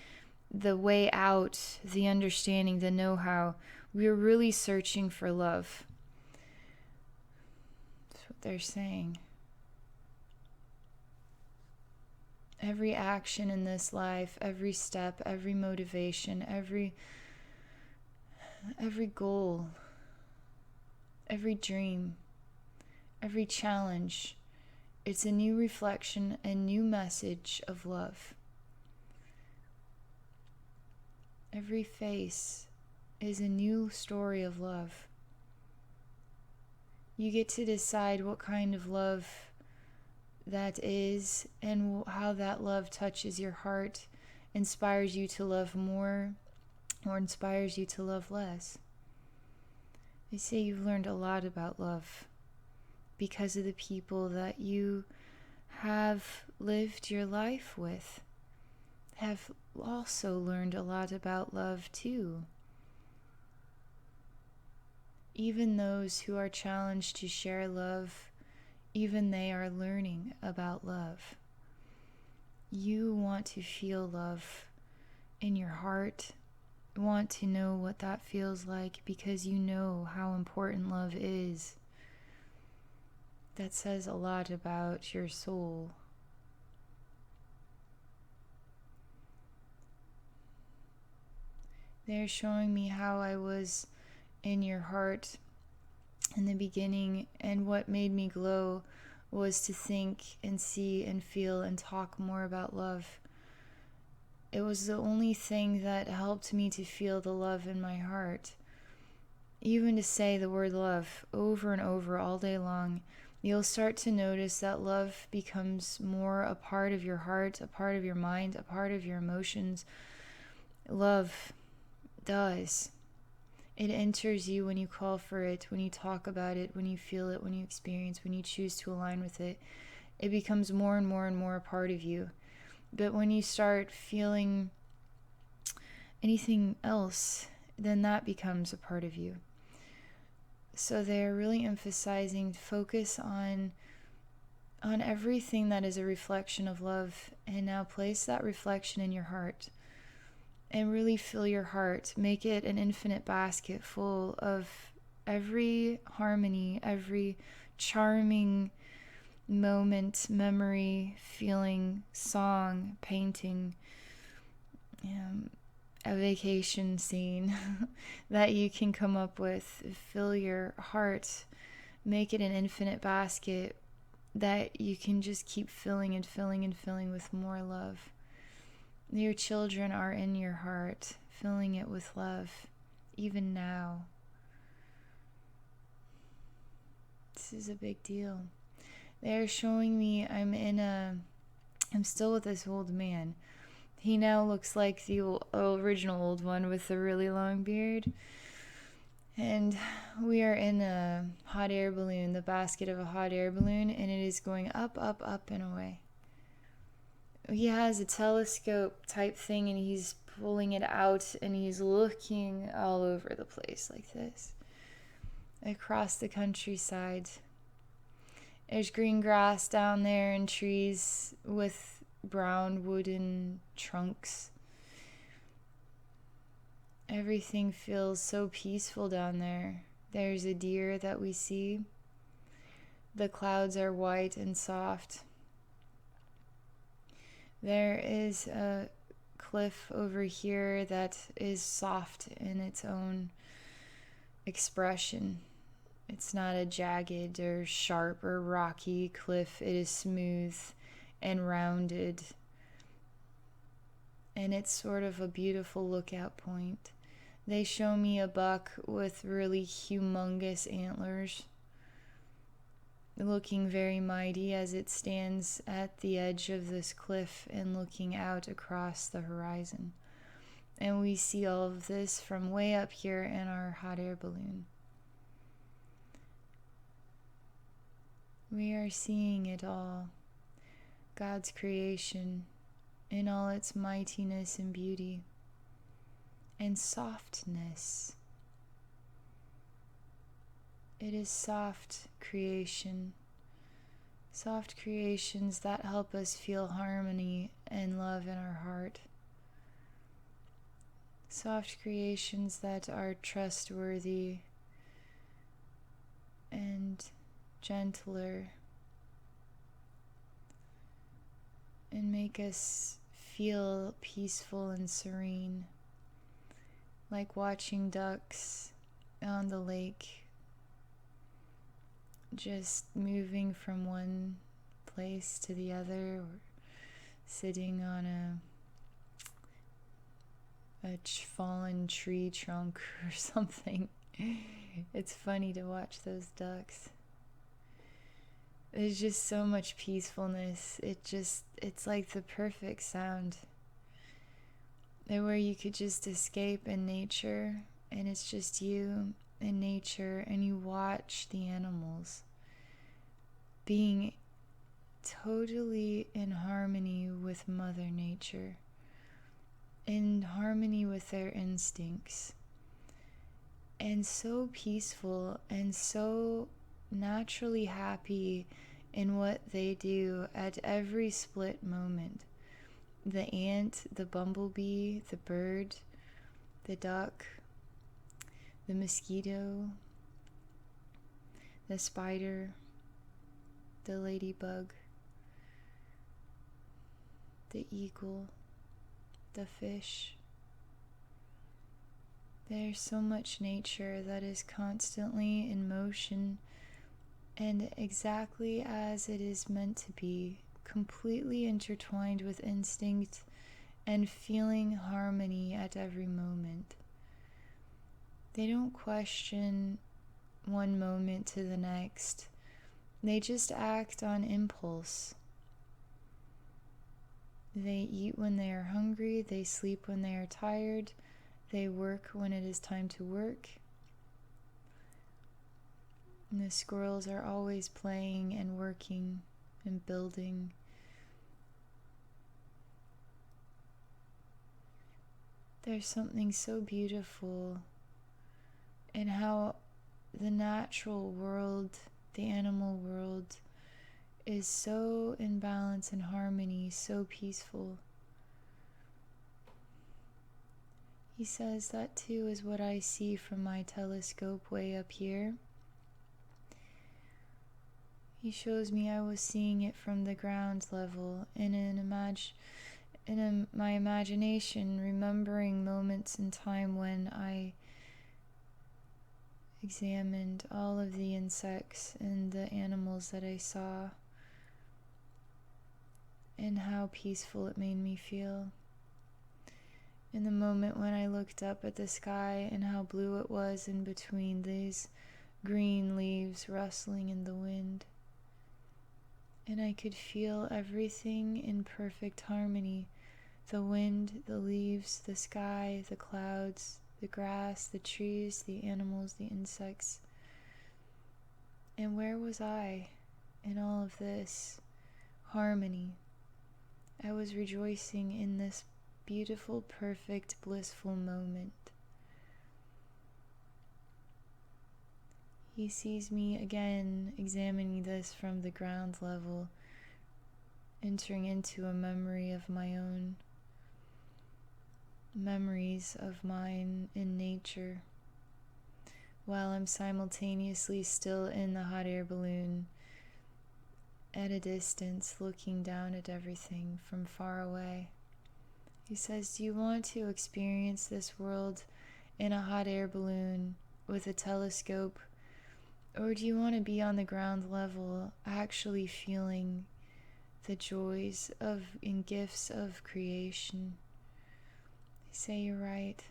the way out, the understanding, the know-how, we are really searching for love. That's what they're saying. Every action in this life, every step, every motivation, every goal, every dream, every challenge, it's a new reflection, a new message of love. Every face is a new story of love. You get to decide what kind of love that is and how that love touches your heart, inspires you to love more or inspires you to love less. They say you've learned a lot about love because of the people that you have lived your life with, have also learned a lot about love too. Even those who are challenged to share love, even they are learning about love. You want to feel love in your heart, want to know what that feels like because you know how important love is. That says a lot about your soul. They're showing me how I was in your heart in the beginning, and what made me glow was to think and see and feel and talk more about love. It was the only thing that helped me to feel the love in my heart. Even to say the word love over and over all day long, you'll start to notice that love becomes more a part of your heart, a part of your mind, a part of your emotions. Love does. It enters you when you call for it, when you talk about it, when you feel it, when you experience, when you choose to align with it. It becomes more and more and more a part of you. But when you start feeling anything else, then that becomes a part of you. So they're really emphasizing focus on everything that is a reflection of love, and now place that reflection in your heart. And really fill your heart. Make it an infinite basket full of every harmony, every charming moment, memory, feeling, song, painting, a vacation scene that you can come up with. Fill your heart. Make it an infinite basket that you can just keep filling and filling and filling with more love. Your children are in your heart, filling it with love, even now. This is a big deal. They're showing me I'm still with this old man. He now looks like the original old one with the really long beard. And we are in a hot air balloon, the basket of a hot air balloon, and it is going up, up, up, and away. He has a telescope type thing, and he's pulling it out, and he's looking all over the place like this, across the countryside. There's green grass down there and trees with brown wooden trunks. Everything feels so peaceful down there. There's a deer that we see. The clouds are white and soft. There is a cliff over here that is soft in its own expression. It's not a jagged or sharp or rocky cliff. It is smooth and rounded. And it's sort of a beautiful lookout point. They show me a buck with really humongous antlers. looking very mighty as it stands at the edge of this cliff and looking out across the horizon. And we see all of this from way up here in our hot air balloon. We are seeing it all, God's creation in all its mightiness and beauty and softness. It is soft creation, soft creations that help us feel harmony and love in our heart. Soft creations that are trustworthy and gentler and make us feel peaceful and serene, like watching ducks on the lake, just moving from one place to the other, or sitting on a fallen tree trunk or something. It's funny to watch those ducks. There's just so much peacefulness. It's like the perfect sound. Where you could just escape in nature, and it's just you and nature, and you watch the animals being totally in harmony with Mother Nature, in harmony with their instincts, and so peaceful and so naturally happy in what they do at every split moment. The ant, the bumblebee, the bird, the duck, the mosquito, the spider, the ladybug, the eagle, the fish. There's so much nature that is constantly in motion and exactly as it is meant to be, completely intertwined with instinct and feeling harmony at every moment. They don't question one moment to the next. They just act on impulse. They eat when they are hungry, they sleep when they are tired, they work when it is time to work. And the squirrels are always playing and working and building. There's something so beautiful in how the natural world, the animal world, is so in balance and harmony, so peaceful. He says that too is what I see from my telescope way up here. He shows me I was seeing it from the ground level, my imagination, remembering moments in time when I examined all of the insects and the animals that I saw, and how peaceful it made me feel. In the moment when I looked up at the sky and how blue it was in between these green leaves rustling in the wind. And I could feel everything in perfect harmony. The wind, the leaves, the sky, the clouds, the grass, the trees, the animals, the insects. And where was I in all of this harmony? I was rejoicing in this beautiful, perfect, blissful moment. He sees me again examining this from the ground level, entering into a memory of my own, memories of mine in nature, while I'm simultaneously still in the hot air balloon at a distance, looking down at everything from far away. He says, do you want to experience this world in a hot air balloon with a telescope? Or do you want to be on the ground level, actually feeling the joys of and gifts of creation? I say you're right.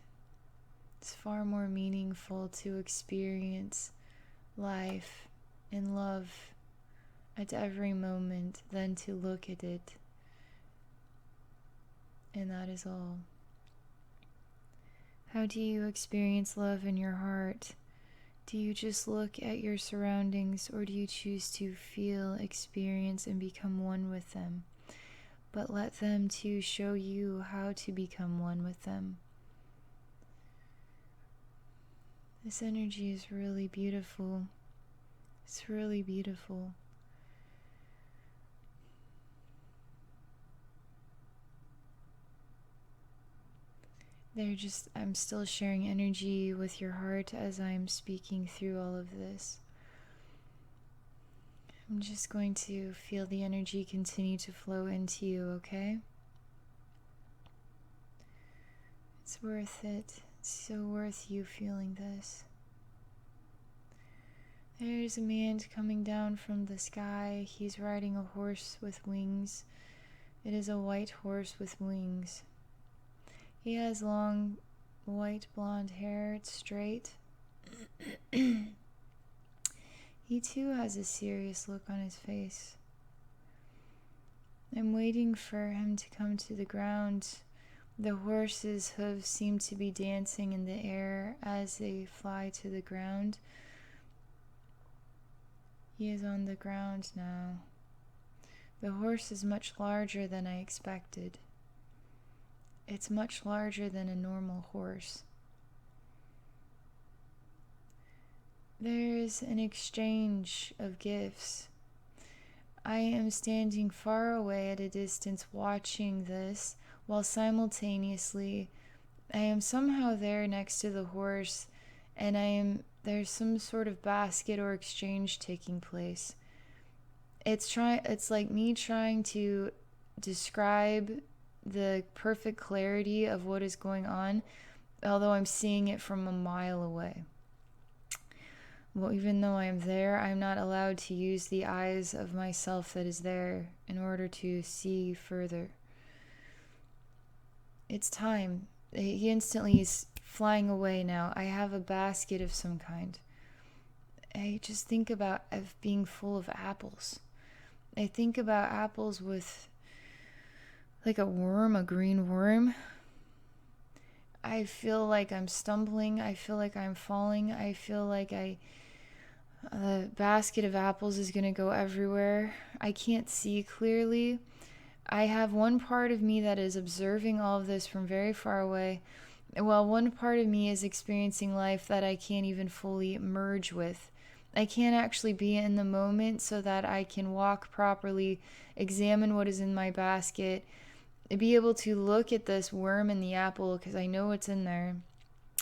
It's far more meaningful to experience life and love at every moment than to look at it. And that is all. How do you experience love in your heart? Do you just look at your surroundings, or do you choose to feel, experience, and become one with them? But let them too show you how to become one with them. This energy is really beautiful. It's really beautiful. I'm still sharing energy with your heart as I'm speaking through all of this. I'm just going to feel the energy continue to flow into you, okay? It's worth it. It's so worth you feeling this. There's a man coming down from the sky. He's riding a horse with wings. It is a white horse with wings. He has long, white blonde hair. It's straight. He too has a serious look on his face. I'm waiting for him to come to the ground. The horse's hooves seem to be dancing in the air as they fly to the ground. He is on the ground now. The horse is much larger than I expected. It's much larger than a normal horse. There is an exchange of gifts. I am standing far away at a distance watching this, while simultaneously I am somehow there next to the horse, and there's some sort of basket or exchange taking place. It's like me trying to describe the perfect clarity of what is going on, although I'm seeing it from a mile away. Well, even though I am there, I'm not allowed to use the eyes of myself that is there in order to see further. It's time. He instantly is flying away now. I have a basket of some kind. I just think about being full of apples. I think about apples with like a worm, a green worm. I feel like I'm stumbling. I feel like I'm falling. I feel like the basket of apples is going to go everywhere. I can't see clearly. I have one part of me that is observing all of this from very far away, while one part of me is experiencing life that I can't even fully merge with. I can't actually be in the moment so that I can walk properly, examine what is in my basket, be able to look at this worm in the apple because I know what's in there.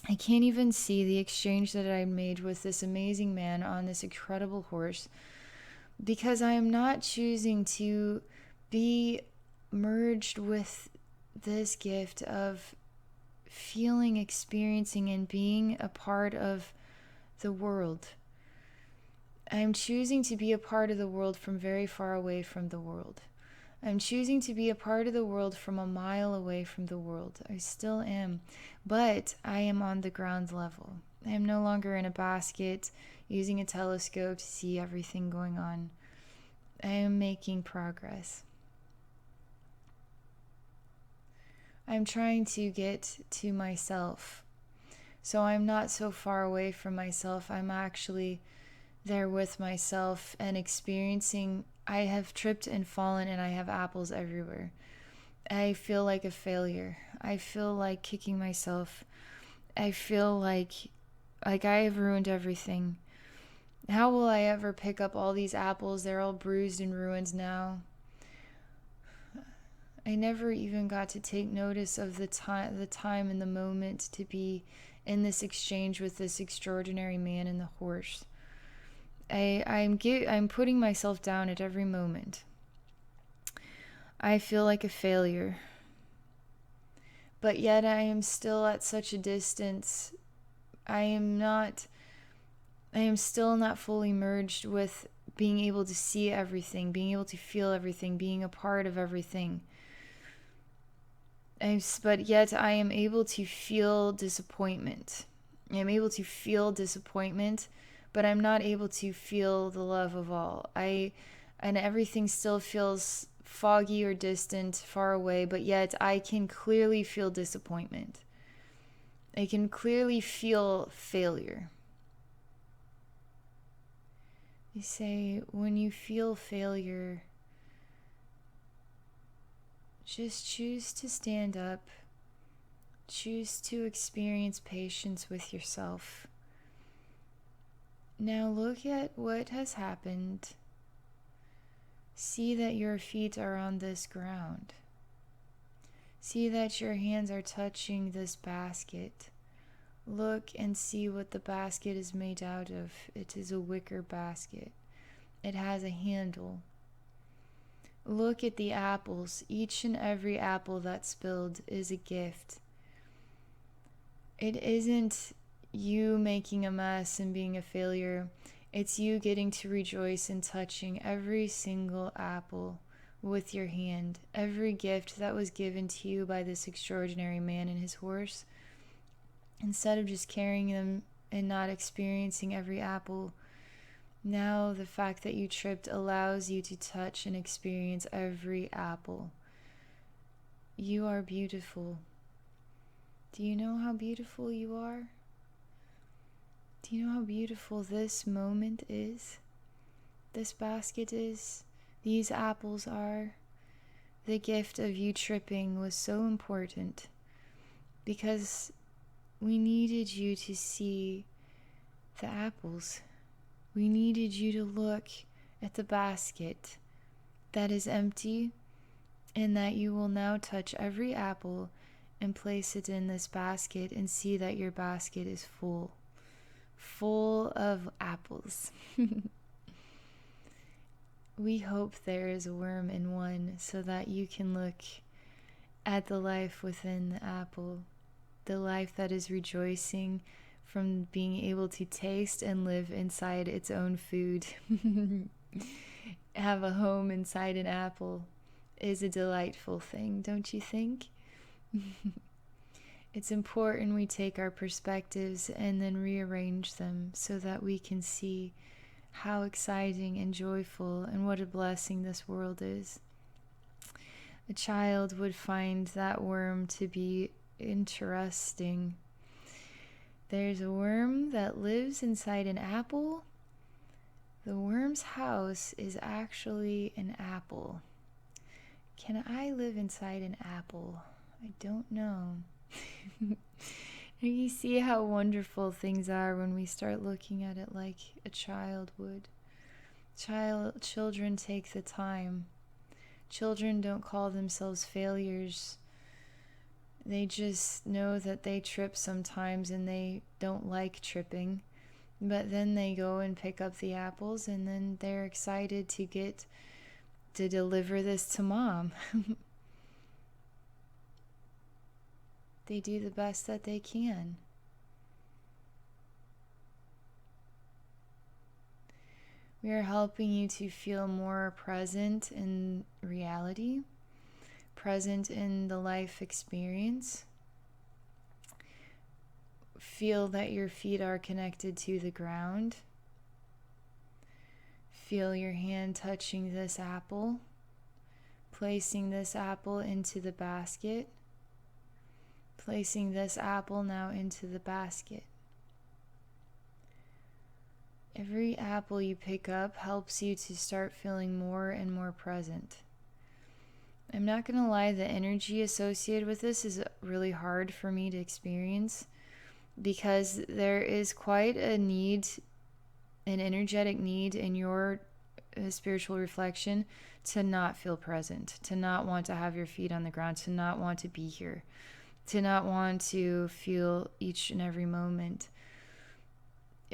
I can't even see the exchange that I made with this amazing man on this incredible horse because I am not choosing to be merged with this gift of feeling, experiencing, and being a part of the world. I'm choosing to be a part of the world from very far away from the world. I'm choosing to be a part of the world from a mile away from the world. I still am, but I am on the ground level. I am no longer in a basket using a telescope to see everything going on. I am making progress. I'm trying to get to myself. So I'm not so far away from myself. I'm actually there with myself and experiencing. I have tripped and fallen and I have apples everywhere. I feel like a failure. I feel like kicking myself. I feel like I have ruined everything. How will I ever pick up all these apples? They're all bruised and ruined now. I never even got to take notice of the time and the moment to be in this exchange with this extraordinary man and the horse. I'm putting myself down at every moment. I feel like a failure. But yet I am still at such a distance. I am still not fully merged with being able to see everything, being able to feel everything, being a part of everything. But yet I am able to feel disappointment. I am able to feel disappointment, but I'm not able to feel the love of all. I and everything still feels foggy or distant, far away, but yet I can clearly feel disappointment. I can clearly feel failure. You say, when you feel failure, just choose to stand up. Choose to experience patience with yourself. Now look at what has happened. See that your feet are on this ground. See that your hands are touching this basket. Look and see what the basket is made out of. It is a wicker basket. It has a handle. Look at the apples. Each and every apple that's spilled is a gift. It isn't you making a mess and being a failure. It's you getting to rejoice in touching every single apple with your hand, every gift that was given to you by this extraordinary man and his horse. Instead of just carrying them and not experiencing every apple, now the fact that you tripped allows you to touch and experience every apple. You are beautiful. Do you know how beautiful you are? Do you know how beautiful this moment is? This basket is? These apples are? The gift of you tripping was so important because we needed you to see the apples. We needed you to look at the basket that is empty, and that you will now touch every apple and place it in this basket and see that your basket is full of apples. We hope there is a worm in one so that you can look at the life within the apple, the life that is rejoicing from being able to taste and live inside its own food. Have a home inside an apple is a delightful thing, don't you think? It's important we take our perspectives and then rearrange them so that we can see how exciting and joyful and what a blessing this world is. A child would find that worm to be interesting. There's a worm that lives inside an apple. The worm's house is actually an apple. Can I live inside an apple? I don't know. You see how wonderful things are when we start looking at it like a child would. Children take the time. Children don't call themselves failures. They just know that they trip sometimes and they don't like tripping. But then they go and pick up the apples and then they're excited to get to deliver this to mom. They do the best that they can. We are helping you to feel more present in reality, present in the life experience. Feel that your feet are connected to the ground. Feel your hand touching this apple, placing this apple into the basket. Placing this apple now into the basket. Every apple you pick up helps you to start feeling more and more present. I'm not going to lie, the energy associated with this is really hard for me to experience because there is quite a need, an energetic need in your spiritual reflection to not feel present, to not want to have your feet on the ground, to not want to be here, to not want to feel each and every moment.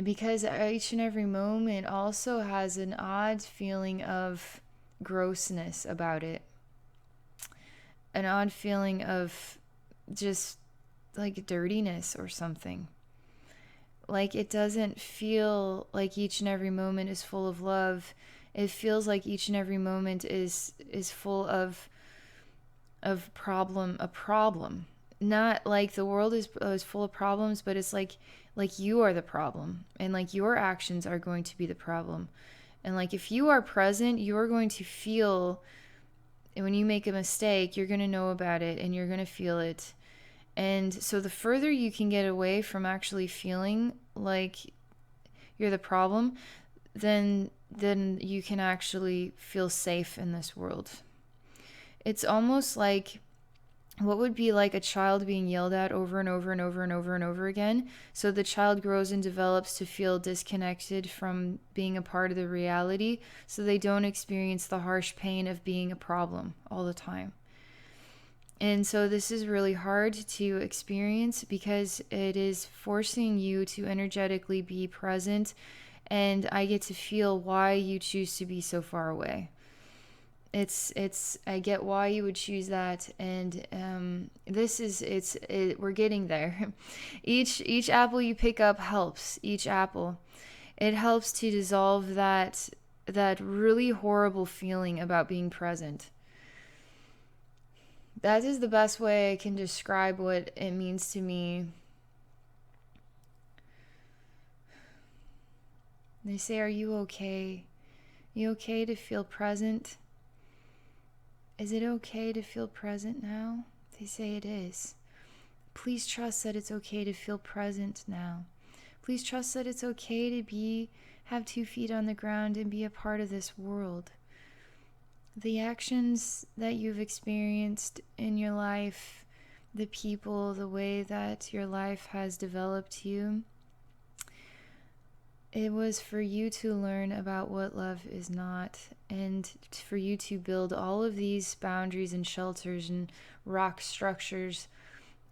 Because each and every moment also has an odd feeling of grossness about it. An odd feeling of just like dirtiness or something. Like it doesn't feel like each and every moment is full of love. It feels like each and every moment is full of a problem. Not like the world is full of problems, but it's like you are the problem, and like your actions are going to be the problem, And like, if you are present, you're going to feel, and when you make a mistake, you're going to know about it and you're going to feel it. And so the further you can get away from actually feeling like you're the problem, then you can actually feel safe in this world. It's almost like what would be like a child being yelled at over and over and over and over and over again. So the child grows and develops to feel disconnected from being a part of the reality, so they don't experience the harsh pain of being a problem all the time. And so this is really hard to experience because it is forcing you to energetically be present, and I get to feel why you choose to be so far away. I get why you would choose that, and we're getting there. Each apple you pick up helps. Each apple, it helps to dissolve that really horrible feeling about being present. That is the best way I can describe what it means to me. They say, "Are you okay? You okay to feel present? Is it okay to feel present now?" They say it is. Please trust that it's okay to feel present now. Please trust that it's okay to have 2 feet on the ground and be a part of this world. The actions that you've experienced in your life, the people, the way that your life has developed you, it was for you to learn about what love is not, and for you to build all of these boundaries and shelters and rock structures,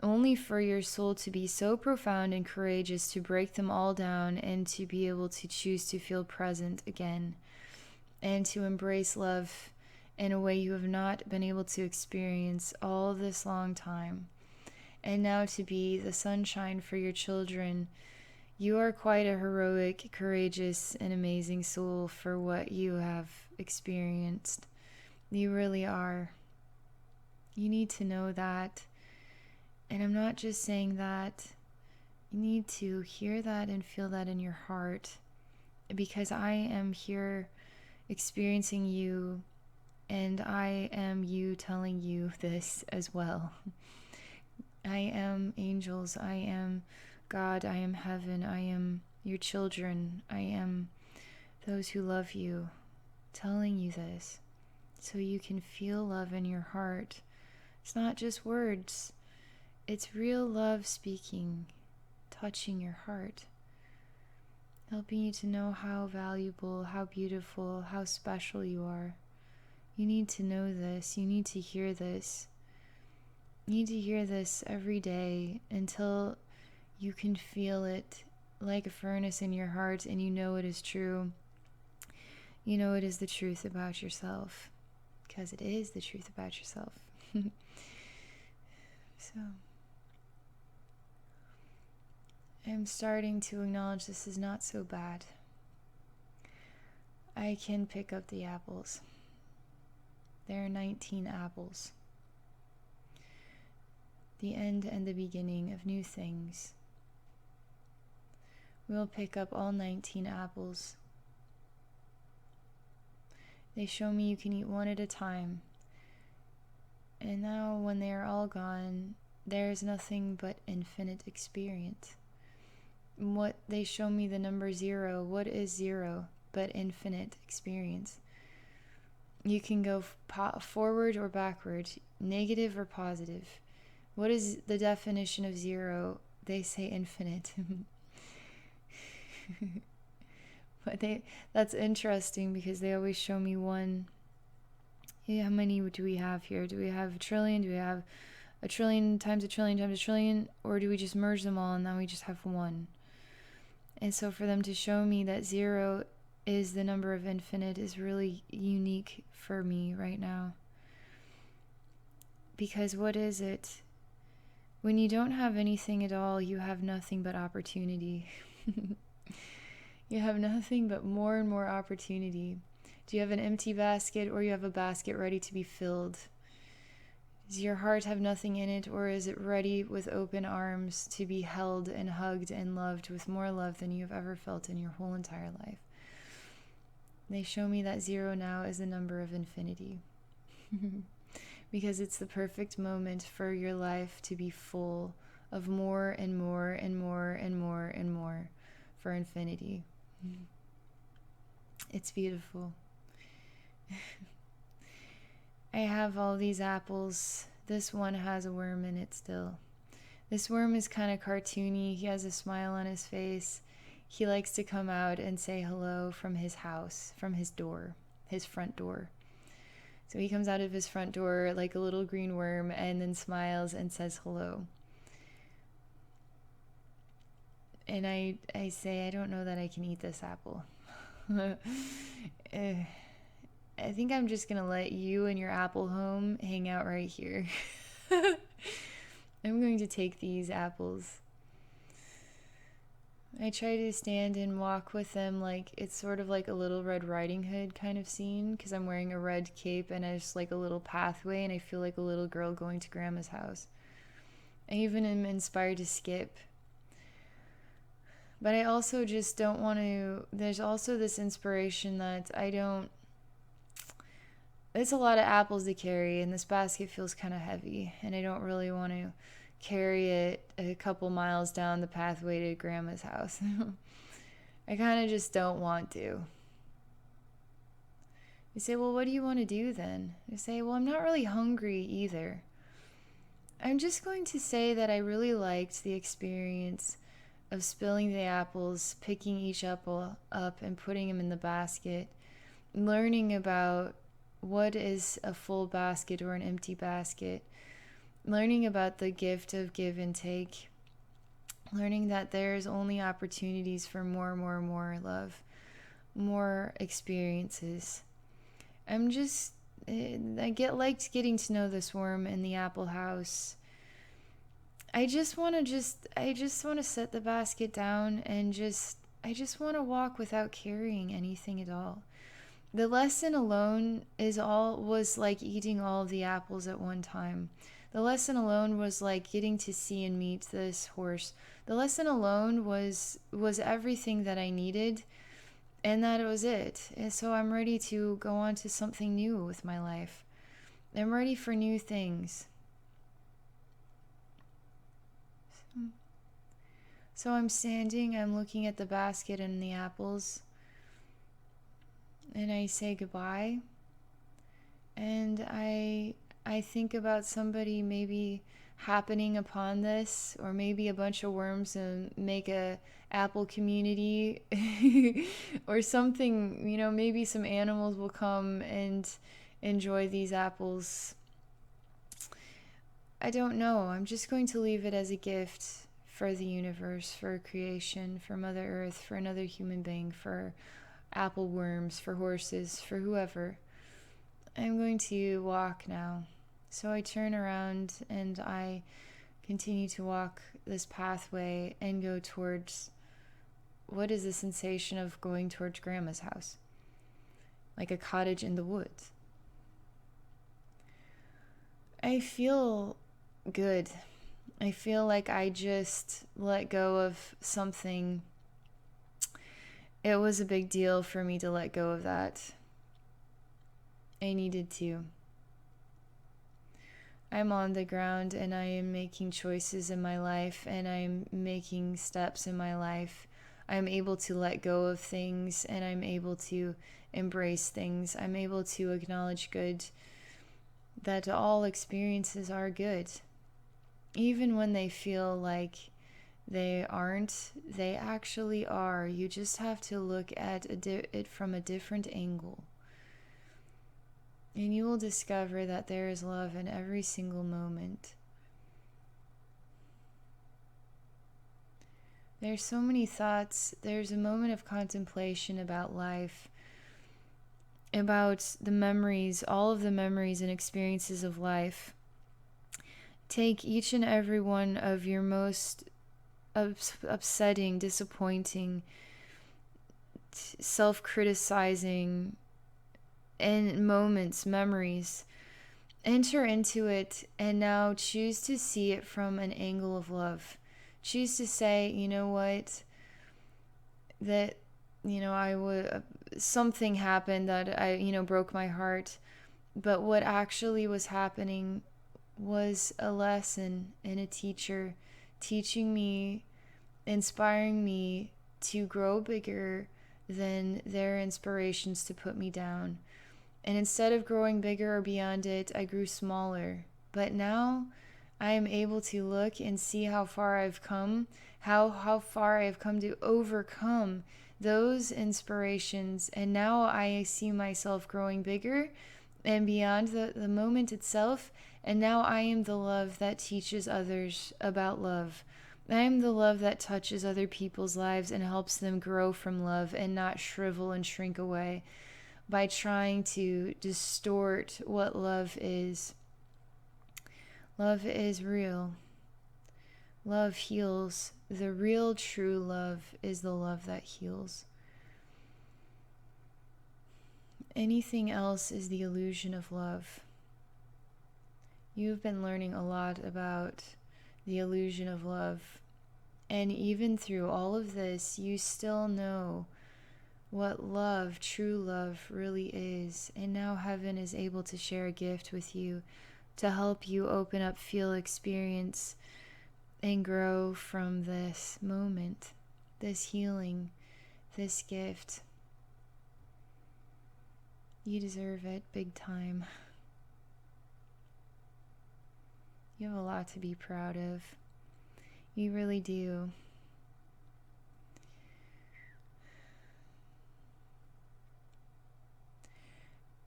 only for your soul to be so profound and courageous to break them all down and to be able to choose to feel present again and to embrace love in a way you have not been able to experience all this long time. And now to be the sunshine for your children. You are quite a heroic, courageous, and amazing soul for what you have experienced. You really are. You need to know that. And I'm not just saying that. You need to hear that and feel that in your heart. Because I am here experiencing you, and I am you telling you this as well. I am angels. I am God, I am heaven, I am your children, I am those who love you, telling you this so you can feel love in your heart. It's not just words, it's real love speaking, touching your heart, helping you to know how valuable, how beautiful, how special you are. You need to know this, you need to hear this. You need to hear this every day until you can feel it like a furnace in your heart, and you know it is true. You know it is the truth about yourself, because it is the truth about yourself. So, I'm starting to acknowledge this is not so bad. I can pick up the apples. There are 19 apples. The end and the beginning of new things. We'll pick up all 19 apples. They show me you can eat one at a time. And now when they are all gone, there is nothing but infinite experience. What they show me the number 0. What is 0 but infinite experience? You can go forward or backward, negative or positive. What is the definition of 0? They say infinite. But that's interesting because they always show me one. Yeah, how many do we have here? Do we have a trillion? Do we have a trillion times a trillion times a trillion? Or do we just merge them all and then we just have one? And so for them to show me that 0 is the number of infinite is really unique for me right now. Because what is it? When you don't have anything at all, you have nothing but opportunity. You have nothing but more and more opportunity. Do you have an empty basket, or you have a basket ready to be filled? Does your heart have nothing in it, or is it ready with open arms to be held and hugged and loved with more love than you have ever felt in your whole entire life? They show me that 0 now is the number of infinity. Because it's the perfect moment for your life to be full of more and more and more and more and more for infinity. It's beautiful. I have all these apples. This one has a worm in it still. This worm is kind of cartoony. He has a smile on his face. He likes to come out and say hello from his house, from his door, his front door. So he comes out of his front door like a little green worm and then smiles and says hello. And I say, I don't know that I can eat this apple. I think I'm just going to let you and your apple home hang out right here. I'm going to take these apples. I try to stand and walk with them like it's sort of like a Little Red Riding Hood kind of scene, because I'm wearing a red cape and it's like a little pathway and I feel like a little girl going to grandma's house. I even am inspired to skip. But I also just don't want to, there's also this inspiration that it's a lot of apples to carry and this basket feels kind of heavy and I don't really want to carry it a couple miles down the pathway to grandma's house. I kind of just don't want to. You say, well, what do you want to do then? I say, well, I'm not really hungry either. I'm just going to say that I really liked the experience of spilling the apples, picking each apple up and putting them in the basket, learning about what is a full basket or an empty basket, learning about the gift of give and take, learning that there's only opportunities for more love, more experiences. I liked getting to know this worm in the apple house. I just want to set the basket down and I just want to walk without carrying anything at all. The lesson alone was like eating all of the apples at one time. The lesson alone was like getting to see and meet this horse. The lesson alone was everything that I needed, and that was it. And so I'm ready to go on to something new with my life. I'm ready for new things. So I'm standing, I'm looking at the basket and the apples, and I say goodbye. And I think about somebody maybe happening upon this, or maybe a bunch of worms and make a apple community or something, maybe some animals will come and enjoy these apples. I don't know. I'm just going to leave it as a gift for the universe, for creation, for Mother Earth, for another human being, for apple worms, for horses, for whoever. I'm going to walk now. So I turn around and I continue to walk this pathway and go towards, what is the sensation of going towards grandma's house? Like a cottage in the woods. I feel good. I feel like I just let go of something. It was a big deal for me to let go of that. I needed to. I'm on the ground and I am making choices in my life and I'm making steps in my life. I'm able to let go of things and I'm able to embrace things. I'm able to acknowledge good, that all experiences are good. Even when they feel like they aren't, they actually are. You just have to look at it from a different angle. And you will discover that there is love in every single moment. There's so many thoughts. There's a moment of contemplation about life, about the memories, all of the memories and experiences of life. Take each and every one of your most upsetting, disappointing, self-criticizing and moments, memories, enter into it and now choose to see it from an angle of love. Choose to say, you know what, that something happened that broke my heart. But what actually was happening was a lesson and a teacher teaching me, inspiring me to grow bigger than their inspirations to put me down. And instead of growing bigger or beyond it, I grew smaller. But now I am able to look and see how far I've come, how far I've come to overcome those inspirations. And now I see myself growing bigger and beyond the moment itself. And now I am the love that teaches others about love. I am the love that touches other people's lives and helps them grow from love and not shrivel and shrink away by trying to distort what love is. Love is real. Love heals. The real, true love is the love that heals. Anything else is the illusion of love. You've been learning a lot about the illusion of love. And even through all of this, you still know what love, true love, really is. And now heaven is able to share a gift with you to help you open up, feel, experience, and grow from this moment, this healing, this gift. You deserve it big time. You have a lot to be proud of. You really do.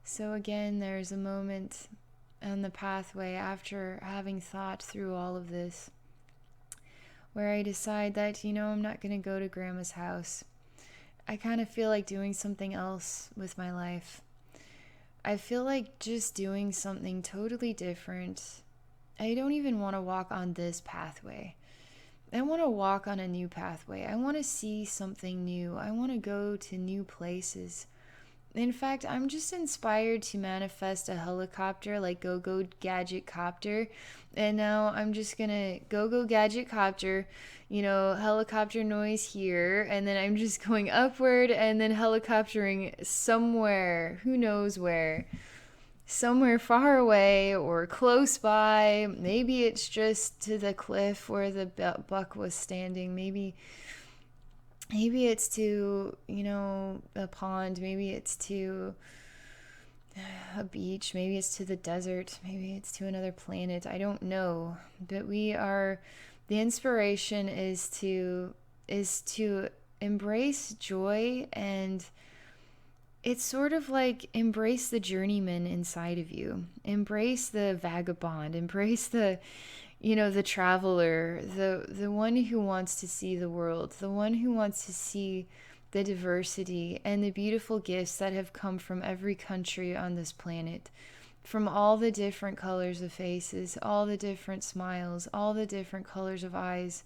So again, there's a moment on the pathway after having thought through all of this where I decide that, I'm not going to go to Grandma's house. I kind of feel like doing something else with my life. I feel like just doing something totally different. I don't even want to walk on this pathway. I want to walk on a new pathway. I want to see something new. I want to go to new places. In fact, I'm just inspired to manifest a helicopter, like go gadget copter. And now I'm just going to go gadget copter, helicopter noise here. And then I'm just going upward and then helicoptering somewhere, who knows where. Somewhere far away or close by. Maybe it's just to the cliff where the buck was standing. Maybe it's to, a pond. Maybe it's to a beach. Maybe it's to the desert. Maybe it's to another planet. I don't know. But the inspiration is to embrace joy, and it's sort of like embrace the journeyman inside of you. Embrace the vagabond. Embrace the traveler, the one who wants to see the world, the one who wants to see the diversity and the beautiful gifts that have come from every country on this planet, from all the different colors of faces, all the different smiles, all the different colors of eyes,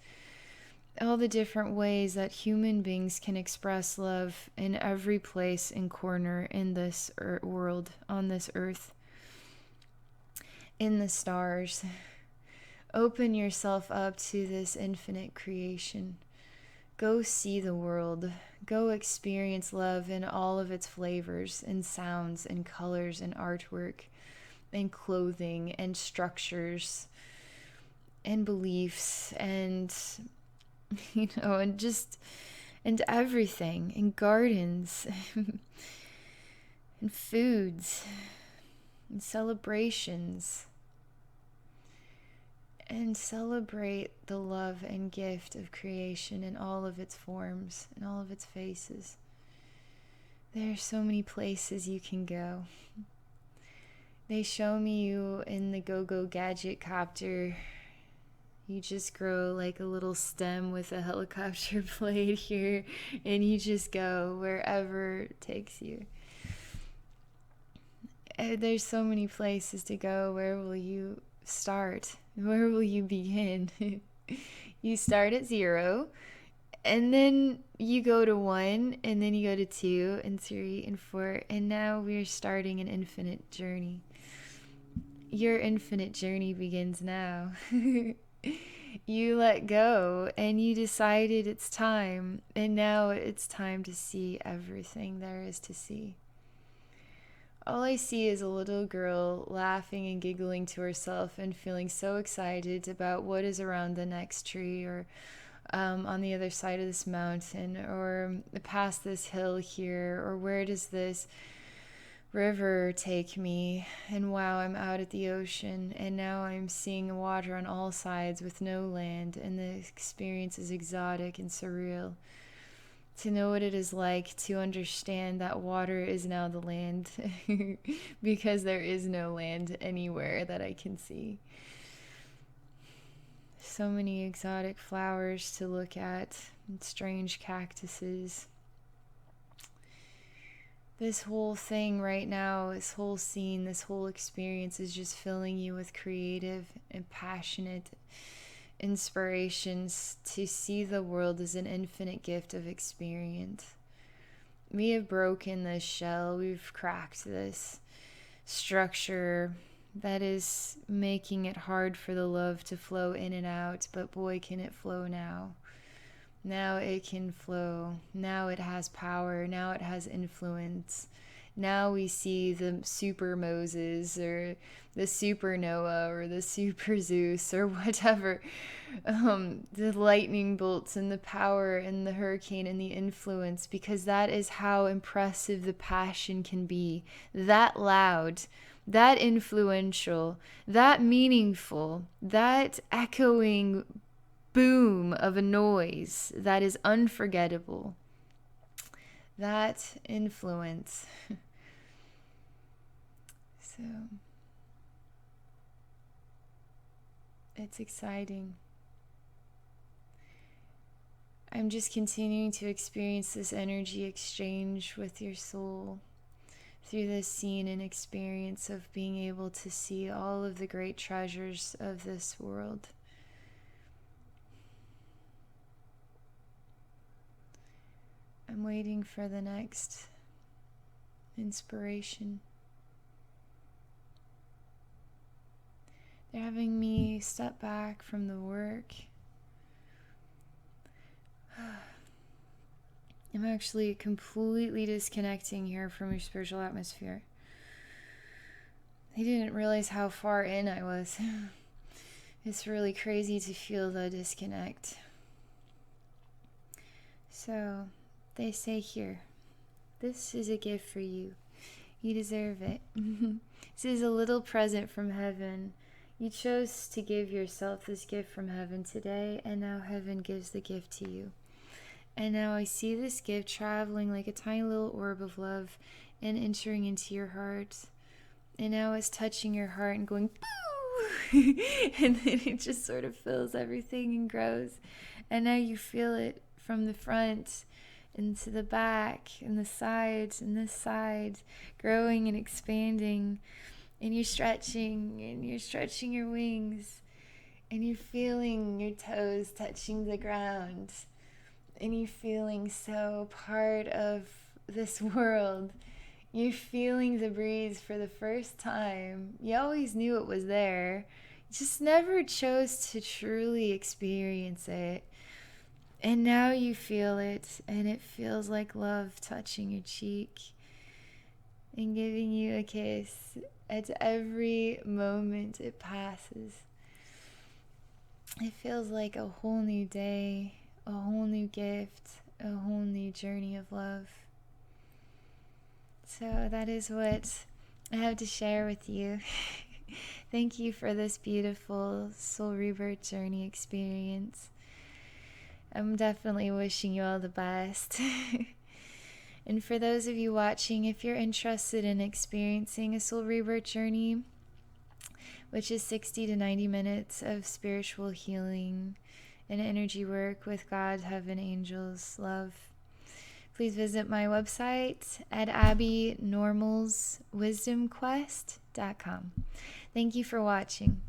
all the different ways that human beings can express love in every place and corner in this world, on this earth, in the stars. Open yourself up to this infinite creation. Go see the world. Go experience love in all of its flavors and sounds and colors and artwork and clothing and structures and beliefs and and everything, and gardens and foods and celebrations. And celebrate the love and gift of creation in all of its forms, in all of its faces. There are so many places you can go. They show me you in the go gadget copter. You just grow like a little stem with a helicopter blade here, and you just go wherever it takes you. There's so many places to go. Where will you start? Where will you begin? You start at 0, and then you go to 1, and then you go to 2 and 3 and 4, and now we're starting an infinite journey. Your infinite journey begins now. You let go and you decided it's time. And now it's time to see everything there is to see. All I see is a little girl laughing and giggling to herself and feeling so excited about what is around the next tree, or on the other side of this mountain, or past this hill here, or where does this river take me? And wow, I'm out at the ocean, and now I'm seeing water on all sides with no land, and the experience is exotic and surreal. To know what it is like to understand that water is now the land because there is no land anywhere that I can see. So many exotic flowers to look at, and strange cactuses. This whole thing right now, this whole scene, this whole experience is just filling you with creative and passionate inspirations to see the world as an infinite gift of experience. We have broken this shell, we've cracked this structure that is making it hard for the love to flow in and out, but boy, can it flow now. Now it can flow. Now it has power. Now it has influence. Now we see the super Moses or the super Noah or the super Zeus or whatever. The lightning bolts and the power and the hurricane and the influence, because that is how impressive the passion can be. That loud, that influential, that meaningful, that echoing boom of a noise that is unforgettable. That influence. So it's exciting. I'm just continuing to experience this energy exchange with your soul through this scene and experience of being able to see all of the great treasures of this world. I'm waiting for the next inspiration. They're having me step back from the work. I'm actually completely disconnecting here from your spiritual atmosphere. I didn't realize how far in I was. It's really crazy to feel the disconnect. So, they say here, this is a gift for you. You deserve it. This is a little present from heaven. You chose to give yourself this gift from heaven today, and now heaven gives the gift to you. And now I see this gift traveling like a tiny little orb of love and entering into your heart. And now it's touching your heart and going, boo! And then it just sort of fills everything and grows. And now you feel it from the front into the back and the sides and this side, growing and expanding. And you're stretching your wings, and you're feeling your toes touching the ground, and you're feeling so part of this world. You're feeling the breeze for the first time. You always knew it was there, you just never chose to truly experience it. And now you feel it, and it feels like love touching your cheek and giving you a kiss at every moment it passes. It feels like a whole new day, a whole new gift, a whole new journey of love. So that is what I have to share with you. Thank you for this beautiful Soul Rebirth Journey experience. I'm definitely wishing you all the best. And for those of you watching, if you're interested in experiencing a Soul Rebirth Journey, which is 60 to 90 minutes of spiritual healing and energy work with God, heaven, angels, love, please visit my website at abbynormalswisdomquest.com. Thank you for watching.